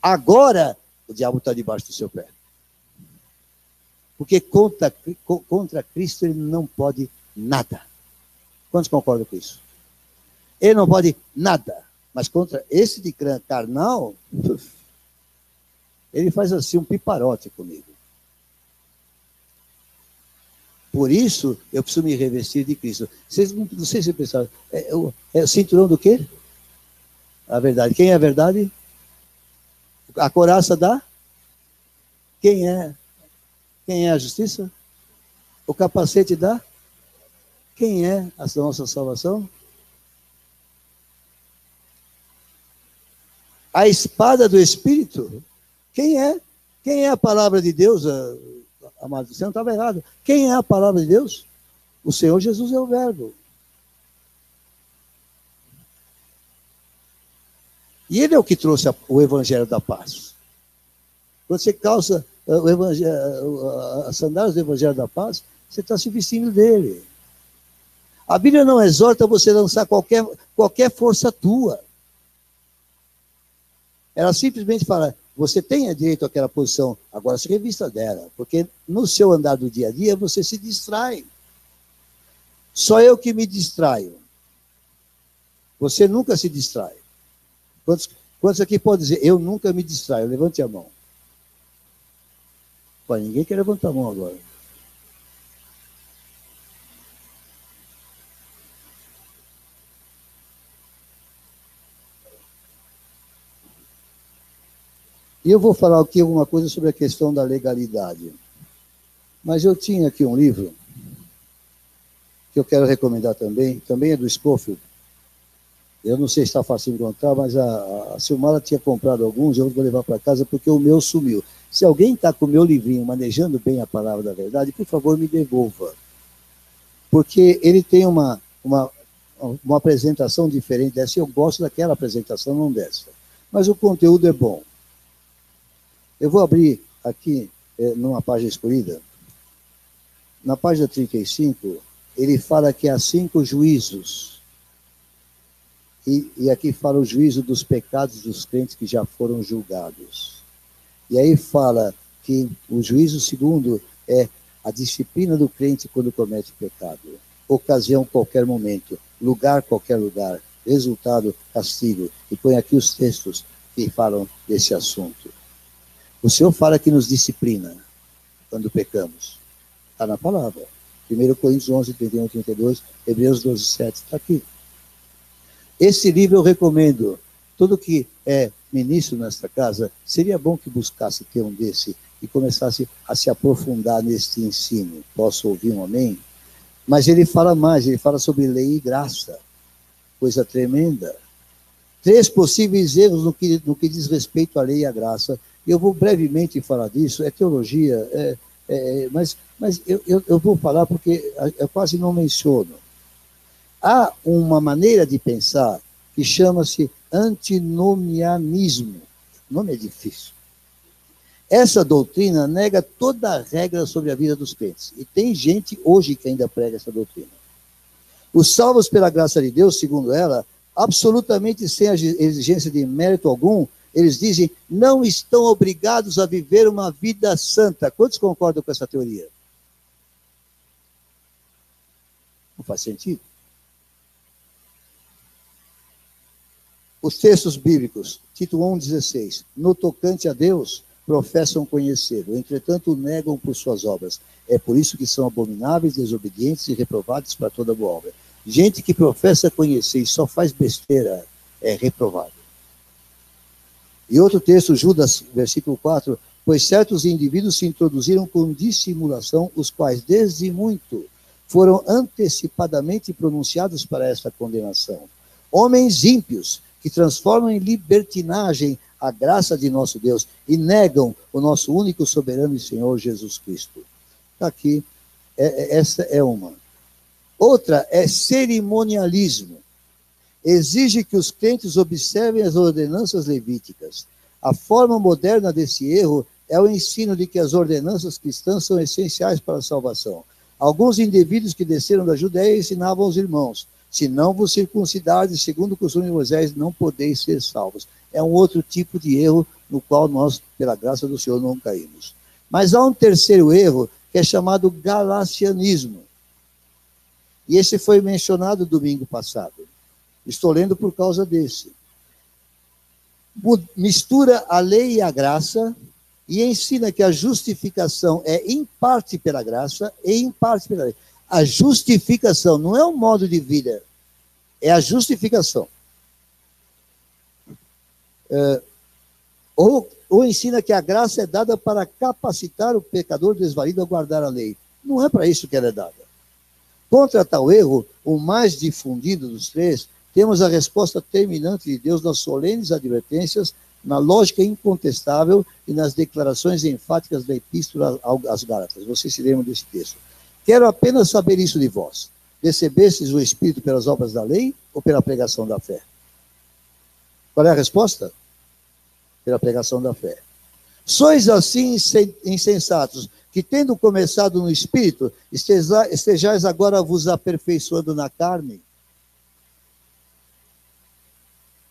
Agora, o diabo está debaixo do seu pé. Porque contra Cristo ele não pode nada. Quantos concordam com isso? Ele não pode nada. Mas contra esse de carnal, ele faz assim um piparote comigo. Por isso, eu preciso me revestir de Cristo. Vocês não sei se vocês pensaram, é o cinturão do quê? A verdade. Quem é a verdade? A couraça da? Quem é a justiça? O capacete da? Quem é a nossa salvação? A espada do Espírito? Quem é? Quem é a palavra de Deus? Amado, você não estava errado. Quem é a palavra de Deus? O Senhor Jesus é o verbo. E ele é o que trouxe o evangelho da paz. Quando você calça as sandálias do evangelho da paz, você está se vestindo dele. A Bíblia não exorta você a lançar qualquer força tua. Ela simplesmente fala, você tem direito àquela posição, agora se revista dela, porque no seu andar do dia a dia você se distrai. Só eu que me distraio. Você nunca se distrai. Quantos aqui podem dizer, eu nunca me distraio? Levante a mão. Pô, ninguém quer levantar a mão agora. E eu vou falar aqui alguma coisa sobre a questão da legalidade. Mas eu tinha aqui um livro que eu quero recomendar também é do Scofield. Eu não sei se está fácil de encontrar, mas a Silmara tinha comprado alguns, eu vou levar para casa porque o meu sumiu. Se alguém está com o meu livrinho manejando bem a palavra da verdade, por favor, me devolva. Porque ele tem uma apresentação diferente dessa, e eu gosto daquela apresentação, não dessa. Mas o conteúdo é bom. Eu vou abrir aqui, numa página escolhida, na página 35, ele fala que há 5 juízos. E aqui fala o juízo dos pecados dos crentes que já foram julgados. E aí fala que o juízo segundo é a disciplina do crente quando comete pecado. Ocasião, qualquer momento. Lugar, qualquer lugar. Resultado, castigo. E põe aqui os textos que falam desse assunto. O Senhor fala que nos disciplina quando pecamos. Está na palavra. 1 Coríntios 11, 31, 32, Hebreus 12, 7, está aqui. Esse livro eu recomendo. Todo que é ministro nesta casa, seria bom que buscasse ter um desse e começasse a se aprofundar neste ensino. Posso ouvir um amém? Mas ele fala mais, ele fala sobre lei e graça. Coisa tremenda. 3 possíveis erros no que diz respeito à lei e à graça. Eu vou brevemente falar disso, é teologia, mas eu vou falar porque eu quase não menciono. Há uma maneira de pensar que chama-se antinomianismo. O nome é difícil. Essa doutrina nega toda a regra sobre a vida dos crentes. E tem gente hoje que ainda prega essa doutrina. Os salvos pela graça de Deus, segundo ela, absolutamente sem a exigência de mérito algum, eles dizem, não estão obrigados a viver uma vida santa. Quantos concordam com essa teoria? Não faz sentido. Os textos bíblicos, Tito 1,16, no tocante a Deus, professam conhecê-lo, entretanto o negam por suas obras. É por isso que são abomináveis, desobedientes e reprovados para toda boa obra. Gente que professa conhecer e só faz besteira é reprovado. E outro texto, Judas, versículo 4, pois certos indivíduos se introduziram com dissimulação, os quais desde muito foram antecipadamente pronunciados para esta condenação. Homens ímpios, que transformam em libertinagem a graça de nosso Deus e negam o nosso único soberano e Senhor Jesus Cristo. Está aqui, essa é uma. Outra é cerimonialismo. Exige que os crentes observem as ordenanças levíticas. A forma moderna desse erro é o ensino de que as ordenanças cristãs são essenciais para a salvação. Alguns indivíduos que desceram da Judéia ensinavam aos irmãos, se não vos circuncidardes, segundo o costume de Moisés, não podeis ser salvos. É um outro tipo de erro no qual nós, pela graça do Senhor, não caímos. Mas há um terceiro erro, que é chamado galacianismo. E esse foi mencionado domingo passado. Estou lendo por causa desse. Mistura a lei e a graça e ensina que a justificação é em parte pela graça e em parte pela lei. A justificação não é um modo de vida, é a justificação. Ou ensina que a graça é dada para capacitar o pecador desvalido a guardar a lei. Não é para isso que ela é dada. Contra tal erro, o mais difundido dos três, temos a resposta terminante de Deus nas solenes advertências, na lógica incontestável e nas declarações enfáticas da Epístola às Gálatas. Vocês se lembram desse texto. Quero apenas saber isso de vós. Recebestes o Espírito pelas obras da lei ou pela pregação da fé? Qual é a resposta? Pela pregação da fé. Sois assim insensatos, que tendo começado no Espírito, estejais agora vos aperfeiçoando na carne.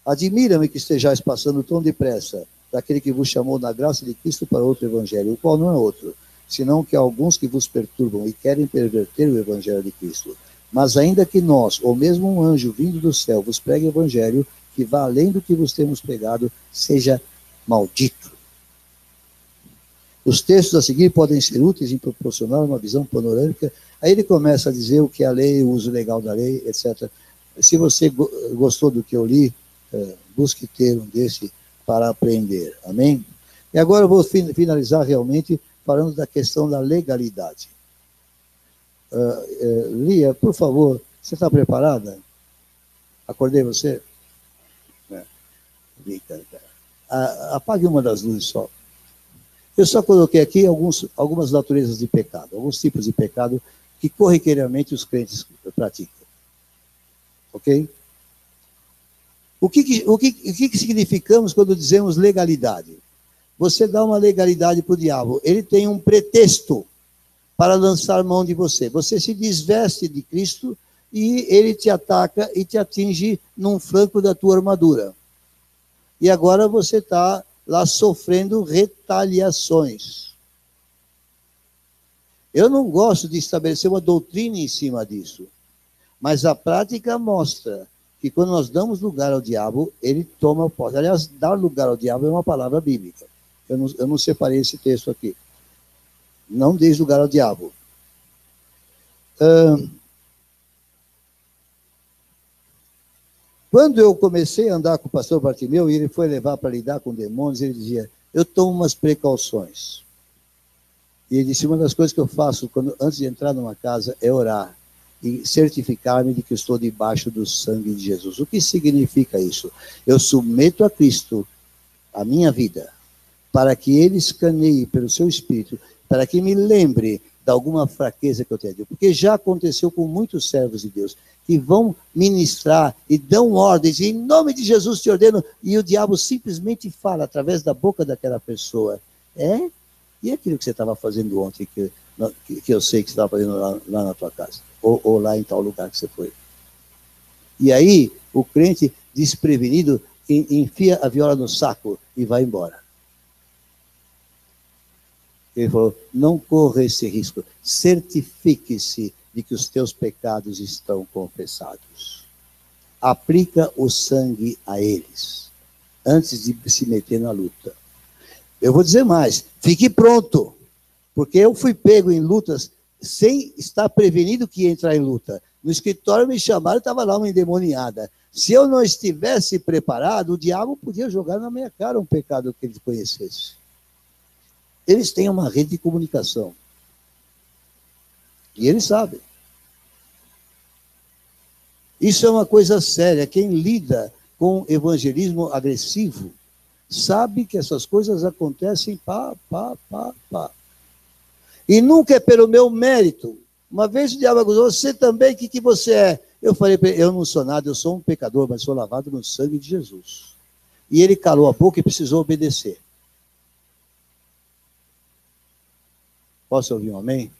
Admira-me que estejais passando tão depressa daquele que vos chamou na graça de Cristo para outro evangelho, o qual não é outro, senão que há alguns que vos perturbam e querem perverter o evangelho de Cristo. Mas ainda que nós, ou mesmo um anjo vindo do céu, vos pregue o evangelho que vá além do que vos temos pregado, seja maldito. Os textos a seguir podem ser úteis em proporcionar uma visão panorâmica. Aí ele começa a dizer o que é a lei, o uso legal da lei, etc. Se você gostou do que eu li, busque ter um desse para aprender. Amém? E agora eu vou finalizar realmente falando da questão da legalidade. Lia, por favor, você está preparada? Acordei você? Apague uma das luzes só. Eu só coloquei aqui algumas naturezas de pecado, alguns tipos de pecado que corriqueiramente os crentes praticam. Ok? O que significamos quando dizemos legalidade? Você dá uma legalidade para o diabo. Ele tem um pretexto para lançar mão de você. Você se desveste de Cristo e ele te ataca e te atinge num flanco da tua armadura. E agora você está lá sofrendo retaliações. Eu não gosto de estabelecer uma doutrina em cima disso, mas a prática mostra que quando nós damos lugar ao diabo, ele toma posse. Aliás, dar lugar ao diabo é uma palavra bíblica. Eu não separei esse texto aqui. Não deis lugar ao diabo. Quando eu comecei a andar com o pastor Bartimeu, e ele foi levar para lidar com demônios, ele dizia, eu tomo umas precauções. E ele disse, uma das coisas que eu faço antes de entrar numa casa é orar e certificar-me de que eu estou debaixo do sangue de Jesus. O que significa isso? Eu submeto a Cristo a minha vida, para que ele escaneie pelo seu Espírito, para que me lembre de alguma fraqueza que eu tenho. Porque já aconteceu com muitos servos de Deus, que vão ministrar e dão ordens, e em nome de Jesus te ordeno, e o diabo simplesmente fala através da boca daquela pessoa, e aquilo que você estava fazendo ontem, que eu sei que você estava fazendo lá na tua casa, ou lá em tal lugar que você foi. E aí, o crente desprevenido enfia a viola no saco e vai embora. Ele falou, não corra esse risco, certifique-se de que os teus pecados estão confessados. Aplica o sangue a eles, antes de se meter na luta. Eu vou dizer mais, fique pronto, porque eu fui pego em lutas sem estar prevenido que ia entrar em luta. No escritório me chamaram, estava lá uma endemoniada. Se eu não estivesse preparado, o diabo podia jogar na minha cara um pecado que ele conhecesse. Eles têm uma rede de comunicação. E eles sabem. Isso é uma coisa séria. Quem lida com evangelismo agressivo sabe que essas coisas acontecem pá. E nunca é pelo meu mérito. Uma vez o diabo acusou, você também, o que você é? Eu falei para ele, eu não sou nada, eu sou um pecador, mas sou lavado no sangue de Jesus. E ele calou a boca e precisou obedecer. Posso ouvir um amém?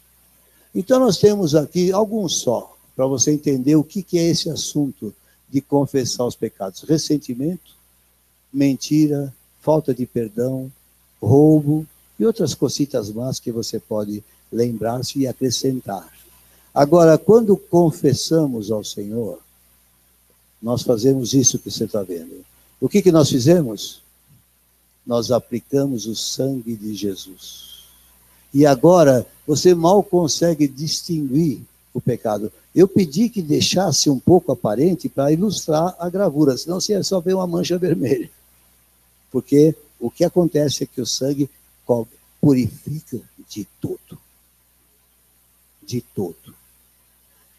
Então nós temos aqui alguns só, para você entender o que é esse assunto de confessar os pecados. Ressentimento, mentira, falta de perdão, roubo e outras cositas más que você pode lembrar-se e acrescentar. Agora, quando confessamos ao Senhor, nós fazemos isso que você está vendo. O que nós fizemos? Nós aplicamos o sangue de Jesus. E agora, você mal consegue distinguir o pecado. Eu pedi que deixasse um pouco aparente para ilustrar a gravura, senão você só vê uma mancha vermelha. Porque o que acontece é que o sangue purifica de tudo. De tudo.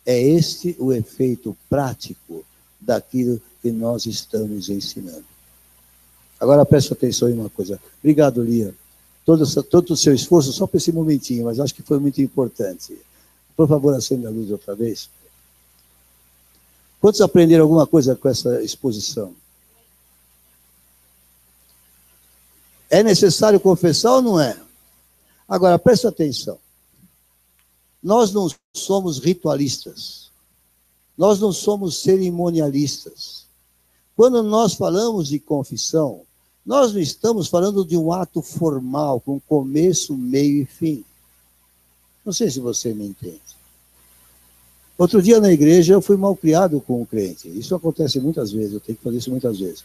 É este o efeito prático daquilo que nós estamos ensinando. Agora preste atenção em uma coisa. Obrigado, Lia. Todo o seu esforço só para esse momentinho, mas acho que foi muito importante. Por favor, acenda a luz outra vez. Quantos aprenderam alguma coisa com essa exposição? É necessário confessar ou não é? Agora, presta atenção. Nós não somos ritualistas. Nós não somos cerimonialistas. Quando nós falamos de confissão, nós não estamos falando de um ato formal, com começo, meio e fim. Não sei se você me entende. Outro dia na igreja eu fui mal criado com um crente. Isso acontece muitas vezes, eu tenho que fazer isso muitas vezes.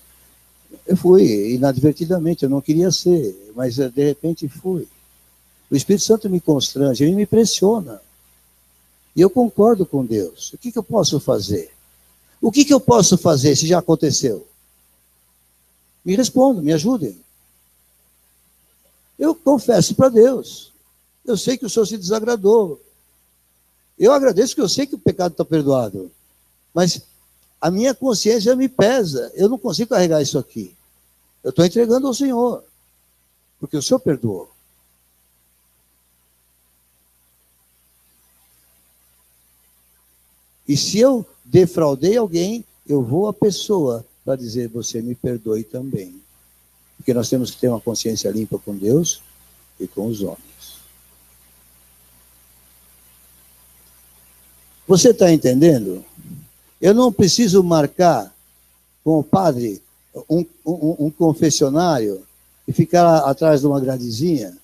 Eu fui, inadvertidamente, eu não queria ser, mas de repente fui. O Espírito Santo me constrange, ele me pressiona. E eu concordo com Deus. O que eu posso fazer? O que eu posso fazer se já aconteceu? Me respondam, me ajudem. Eu confesso para Deus. Eu sei que o Senhor se desagradou. Eu agradeço que eu sei que o pecado está perdoado. Mas a minha consciência me pesa. Eu não consigo carregar isso aqui. Eu estou entregando ao Senhor. Porque o Senhor perdoou. E se eu defraudei alguém, eu vou à pessoa para dizer, você me perdoe também. Porque nós temos que ter uma consciência limpa com Deus e com os homens. Você está entendendo? Eu não preciso marcar com o padre um confessionário e ficar atrás de uma gradezinha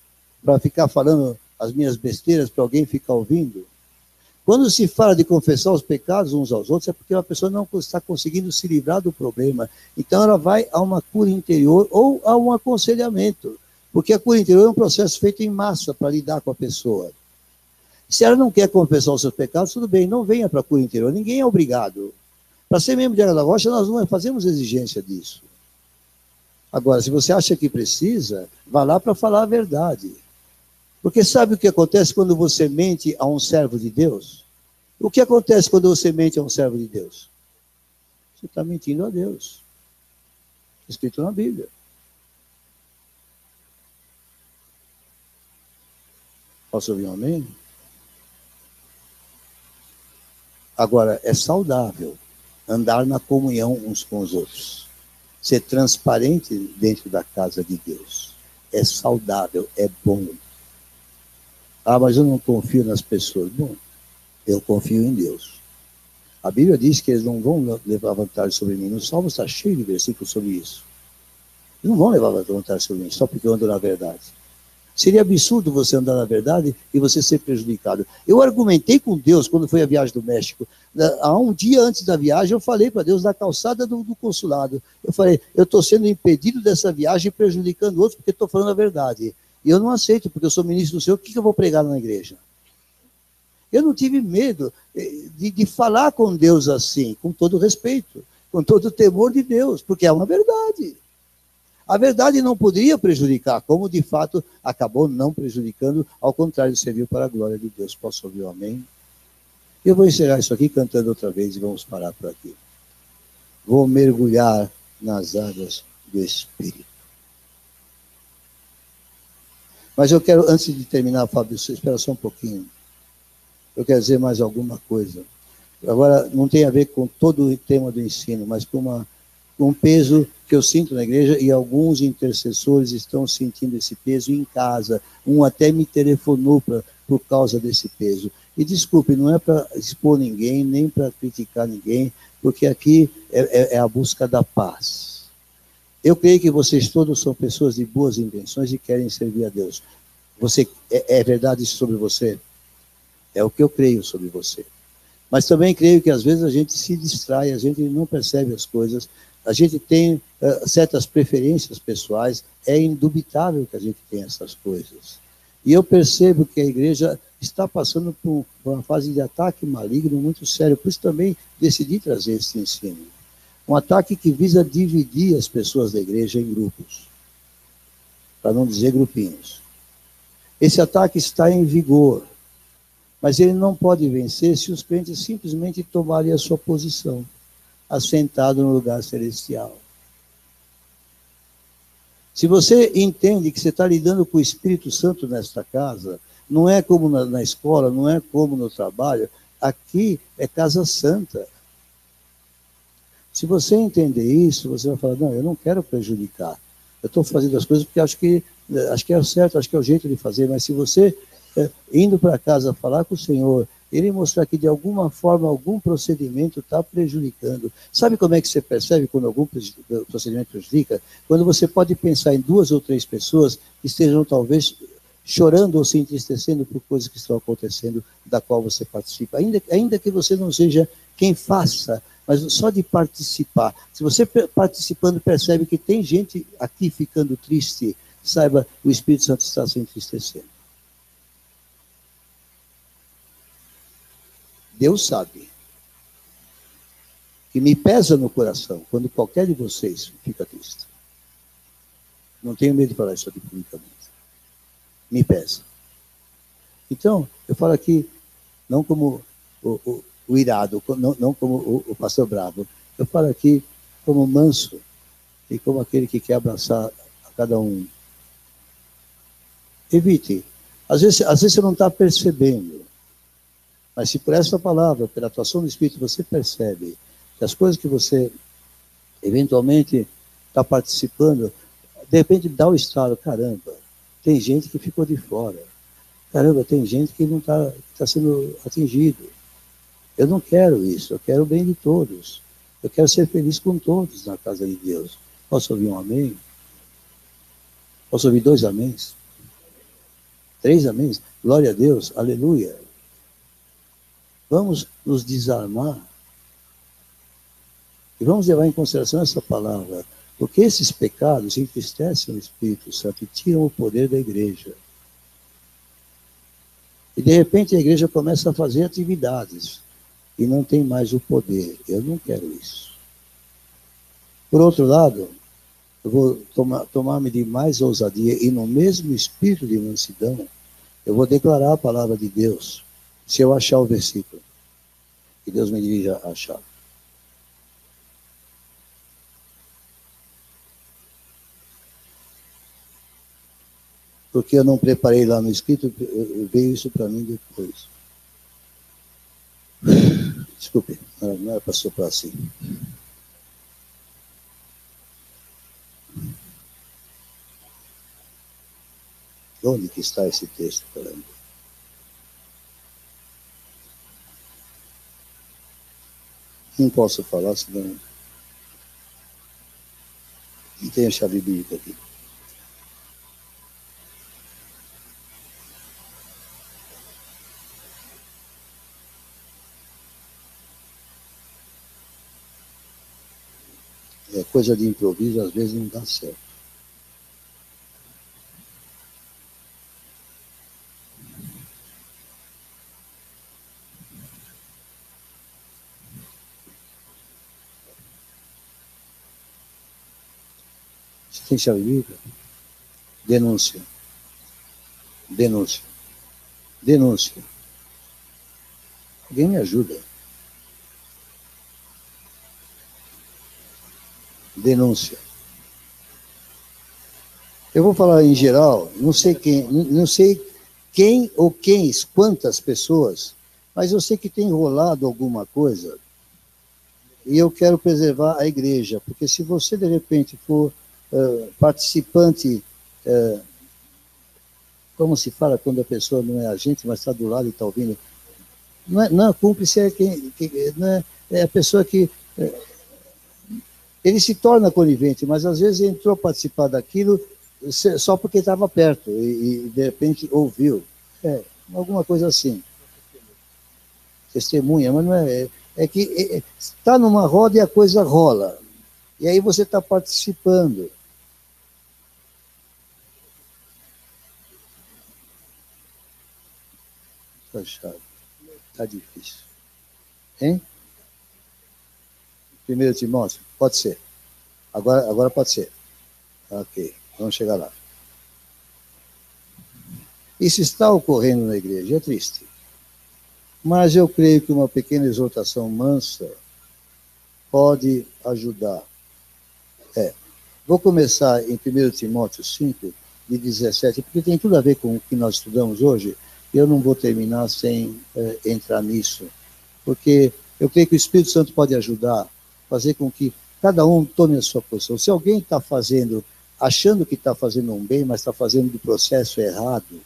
para ficar falando as minhas besteiras para alguém ficar ouvindo. Quando se fala de confessar os pecados uns aos outros, é porque a pessoa não está conseguindo se livrar do problema. Então ela vai a uma cura interior ou a um aconselhamento. Porque a cura interior é um processo feito em massa para lidar com a pessoa. Se ela não quer confessar os seus pecados, tudo bem, não venha para a cura interior. Ninguém é obrigado. Para ser membro de Água da Rocha, nós não fazemos exigência disso. Agora, se você acha que precisa, vá lá para falar a verdade. Porque sabe o que acontece quando você mente a um servo de Deus? O que acontece quando você mente a um servo de Deus? Você está mentindo a Deus. Está escrito na Bíblia. Posso ouvir um amém? Agora, é saudável andar na comunhão uns com os outros. Ser transparente dentro da casa de Deus. É saudável, é bom. Ah, mas eu não confio nas pessoas. Bom, eu confio em Deus. A Bíblia diz que eles não vão levar vantagem sobre mim. No Salmo está cheio de versículos sobre isso. Eles não vão levar vantagem sobre mim, só porque eu ando na verdade. Seria absurdo você andar na verdade e você ser prejudicado. Eu argumentei com Deus quando foi a viagem do México. Há um dia antes da viagem, eu falei para Deus, na calçada do consulado. Eu falei, eu estou sendo impedido dessa viagem e prejudicando outros porque estou falando a verdade. E eu não aceito, porque eu sou ministro do Senhor, o que eu vou pregar na igreja? Eu não tive medo de falar com Deus assim, com todo respeito, com todo o temor de Deus, porque é uma verdade. A verdade não poderia prejudicar, como de fato acabou não prejudicando, ao contrário, serviu para a glória de Deus. Posso ouvir um amém? Eu vou encerrar isso aqui cantando outra vez e vamos parar por aqui. Vou mergulhar nas águas do Espírito. Mas eu quero, antes de terminar, Fábio, espera só um pouquinho. Eu quero dizer mais alguma coisa. Agora, não tem a ver com todo o tema do ensino, mas com um peso que eu sinto na igreja, e alguns intercessores estão sentindo esse peso em casa. Um até me telefonou por causa desse peso. E desculpe, não é para expor ninguém, nem para criticar ninguém, porque aqui é a busca da paz. Eu creio que vocês todos são pessoas de boas intenções e querem servir a Deus. É verdade isso sobre você? É o que eu creio sobre você. Mas também creio que às vezes a gente se distrai, a gente não percebe as coisas, a gente tem certas preferências pessoais, é indubitável que a gente tem essas coisas. E eu percebo que a igreja está passando por uma fase de ataque maligno muito sério, por isso também decidi trazer esse ensino. Um ataque que visa dividir as pessoas da igreja em grupos, para não dizer grupinhos. Esse ataque está em vigor, mas ele não pode vencer se os crentes simplesmente tomarem a sua posição, assentado no lugar celestial. Se você entende que você está lidando com o Espírito Santo nesta casa, não é como na escola, não é como no trabalho, aqui é casa santa. Se você entender isso, você vai falar, não, eu não quero prejudicar. Eu estou fazendo as coisas porque acho que é o certo, acho que é o jeito de fazer, mas se você, indo para casa falar com o Senhor, ele mostrar que de alguma forma, algum procedimento está prejudicando. Sabe como é que você percebe quando algum procedimento prejudica? Quando você pode pensar em 2 ou 3 pessoas que estejam talvez chorando ou se entristecendo por coisas que estão acontecendo, da qual você participa. Ainda que você não seja quem faça, mas só de participar. Se você participando percebe que tem gente aqui ficando triste, saiba, o Espírito Santo está se entristecendo. Deus sabe que me pesa no coração quando qualquer de vocês fica triste. Não tenho medo de falar isso aqui publicamente. Me pesa. Então, eu falo aqui, não como o irado, não como o pastor bravo. Eu falo aqui como manso e como aquele que quer abraçar a cada um. Evite. Às vezes você não está percebendo, mas se por essa palavra, pela atuação do Espírito, você percebe que as coisas que você eventualmente está participando, de repente dá o estalo, caramba, tem gente que ficou de fora. Caramba, tem gente que não está sendo atingido. Eu não quero isso, eu quero o bem de todos. Eu quero ser feliz com todos na casa de Deus. Posso ouvir um amém? Posso ouvir 2 améns? 3 améns? Glória a Deus, aleluia. Vamos nos desarmar e vamos levar em consideração essa palavra, porque esses pecados entristecem o Espírito Santo e tiram o poder da igreja. E de repente a igreja começa a fazer atividades e não tem mais o poder. Eu não quero isso. Por outro lado, eu vou tomar-me de mais ousadia e no mesmo espírito de mansidão, eu vou declarar a palavra de Deus, se eu achar o versículo. Que Deus me dirija a achar. Porque eu não preparei lá no escrito, veio isso para mim depois. Desculpe, não era para soprar assim. Onde que está esse texto, caramba? Não posso falar, senão não tem a chave bíblica aqui. É coisa de improviso, às vezes não dá certo. Você tem chave bíblica? Denúncia. Denúncia. Denúncia. Alguém me ajuda. Denúncia. Eu vou falar em geral, não sei quem ou quens, quantas pessoas, mas eu sei que tem rolado alguma coisa e eu quero preservar a igreja, porque se você de repente for participante, como se fala quando a pessoa não é agente, mas está do lado e está ouvindo, não, cúmplice é é a pessoa que ele se torna conivente, mas às vezes entrou a participar daquilo só porque estava perto e de repente ouviu. Alguma coisa assim. Testemunha, mas não é. É que está numa roda e a coisa rola. E aí você está participando. Está chato. Está difícil. Hein? 1 Timóteo? Pode ser. Agora pode ser. Ok, vamos chegar lá. Isso está ocorrendo na igreja, é triste. Mas eu creio que uma pequena exortação mansa pode ajudar. Vou começar em 1 Timóteo 5, de 17, porque tem tudo a ver com o que nós estudamos hoje. Eu não vou terminar sem entrar nisso, porque eu creio que o Espírito Santo pode ajudar, fazer com que cada um tome a sua posição. Se alguém está fazendo achando que está fazendo um bem, mas está fazendo do processo errado,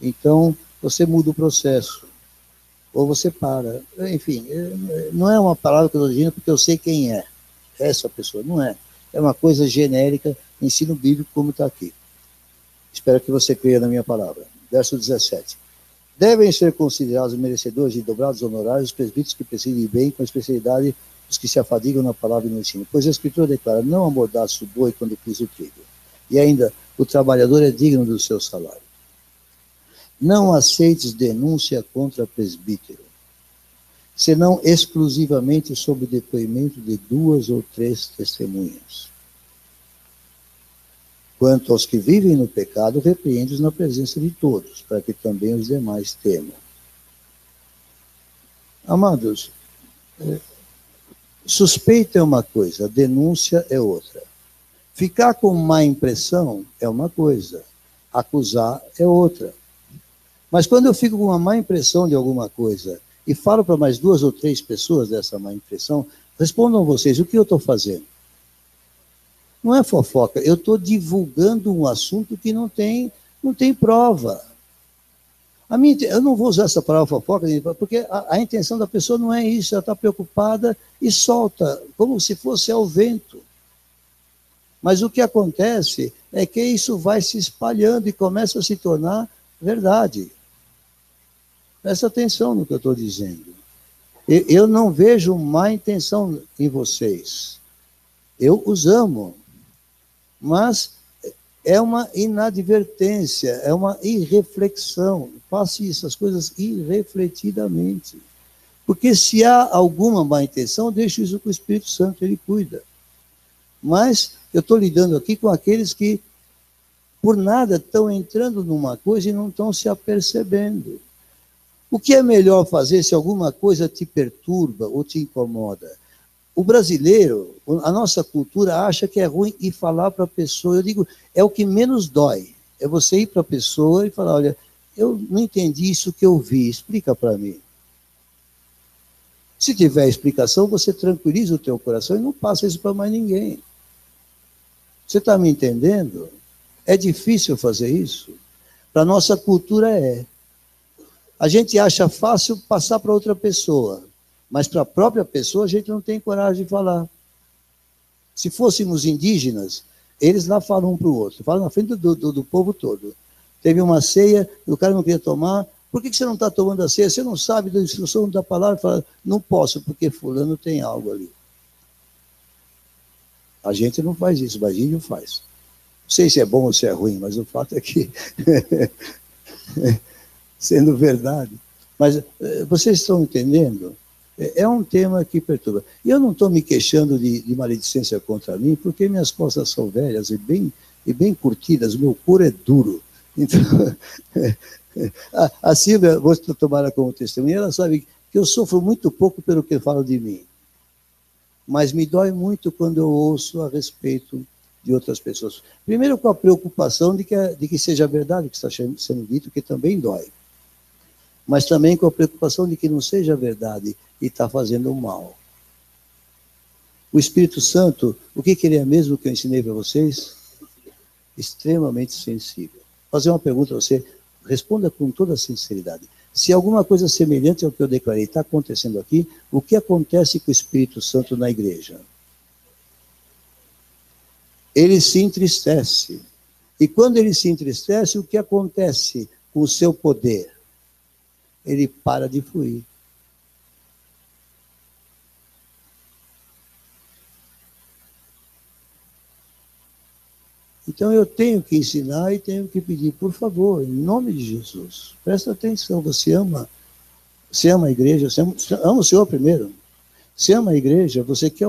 então você muda o processo. Ou você para. Enfim, não é uma palavra que eu estou dizendo porque eu sei quem é essa pessoa. Não é. É uma coisa genérica, ensino bíblico como está aqui. Espero que você creia na minha palavra. Verso 17. Devem ser considerados merecedores de dobrados honorários os presbíteros que presidem bem, com especialidade os que se afadigam na palavra e no ensino. Pois a Escritura declara, não amordaça o boi quando pisa o trigo. E ainda, o trabalhador é digno do seu salário. Não aceites denúncia contra presbítero, senão exclusivamente sob o depoimento de 2 ou 3 testemunhas. Quanto aos que vivem no pecado, repreende-os na presença de todos, para que também os demais temam. Amados, suspeita é uma coisa, denúncia é outra. Ficar com má impressão é uma coisa, acusar é outra. Mas quando eu fico com uma má impressão de alguma coisa e falo para mais 2 ou 3 pessoas dessa má impressão, respondam vocês, o que eu estou fazendo? Não é fofoca, eu estou divulgando um assunto que não tem prova. Eu não vou usar essa palavra fofoca, porque a intenção da pessoa não é isso, ela está preocupada e solta, como se fosse ao vento. Mas o que acontece é que isso vai se espalhando e começa a se tornar verdade. Presta atenção no que eu estou dizendo. Eu não vejo má intenção em vocês. Eu os amo. Mas é uma inadvertência, é uma irreflexão. Faça essas coisas irrefletidamente. Porque se há alguma má intenção, deixe isso com o Espírito Santo, ele cuida. Mas eu estou lidando aqui com aqueles que, por nada, estão entrando numa coisa e não estão se apercebendo. O que é melhor fazer se alguma coisa te perturba ou te incomoda? O brasileiro, a nossa cultura acha que é ruim ir falar para a pessoa. Eu digo, é o que menos dói. É você ir para a pessoa e falar, olha, eu não entendi isso que eu vi, explica para mim. Se tiver explicação, você tranquiliza o teu coração e não passa isso para mais ninguém. Você está me entendendo? É difícil fazer isso? Para a nossa cultura é. A gente acha fácil passar para outra pessoa, mas para a própria pessoa a gente não tem coragem de falar. Se fôssemos indígenas, eles lá falam um para o outro, falam na frente do povo todo. Teve uma ceia, o cara não queria tomar, por que você não está tomando a ceia? Você não sabe da instrução da palavra? Fala, não posso, porque fulano tem algo ali. A gente não faz isso, mas índio faz. Não sei se é bom ou se é ruim, mas o fato é que... sendo verdade. Mas vocês estão entendendo? É um tema que perturba. E eu não estou me queixando de maledicência contra mim, porque minhas costas são velhas e bem curtidas, o meu couro é duro. Então, a Silvia, vou tomar como testemunha, ela sabe que eu sofro muito pouco pelo que falam de mim. Mas me dói muito quando eu ouço a respeito de outras pessoas. Primeiro com a preocupação de que seja verdade o que está sendo dito, que também dói. Mas também com a preocupação de que não seja verdade e está fazendo mal. O Espírito Santo, o que ele é mesmo que eu ensinei para vocês? Extremamente sensível. Vou fazer uma pergunta a você, responda com toda a sinceridade. Se alguma coisa semelhante ao que eu declarei está acontecendo aqui, o que acontece com o Espírito Santo na igreja? Ele se entristece. E quando ele se entristece, o que acontece com o seu poder? Ele para de fluir. Então eu tenho que ensinar e tenho que pedir, por favor, em nome de Jesus, presta atenção, você ama a igreja, você ama o Senhor primeiro, você ama a igreja, você quer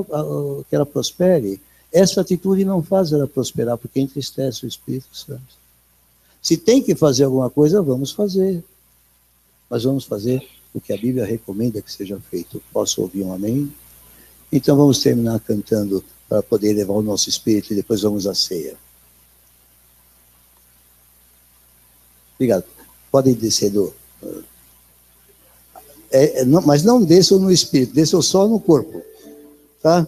que ela prospere, essa atitude não faz ela prosperar, porque entristece o Espírito Santo. Se tem que fazer alguma coisa, vamos fazer. Mas vamos fazer o que a Bíblia recomenda que seja feito. Posso ouvir um amém? Então vamos terminar cantando para poder levar o nosso espírito e depois vamos à ceia. Obrigado. Podem descer mas não desçam no espírito, desçam só no corpo. Tá?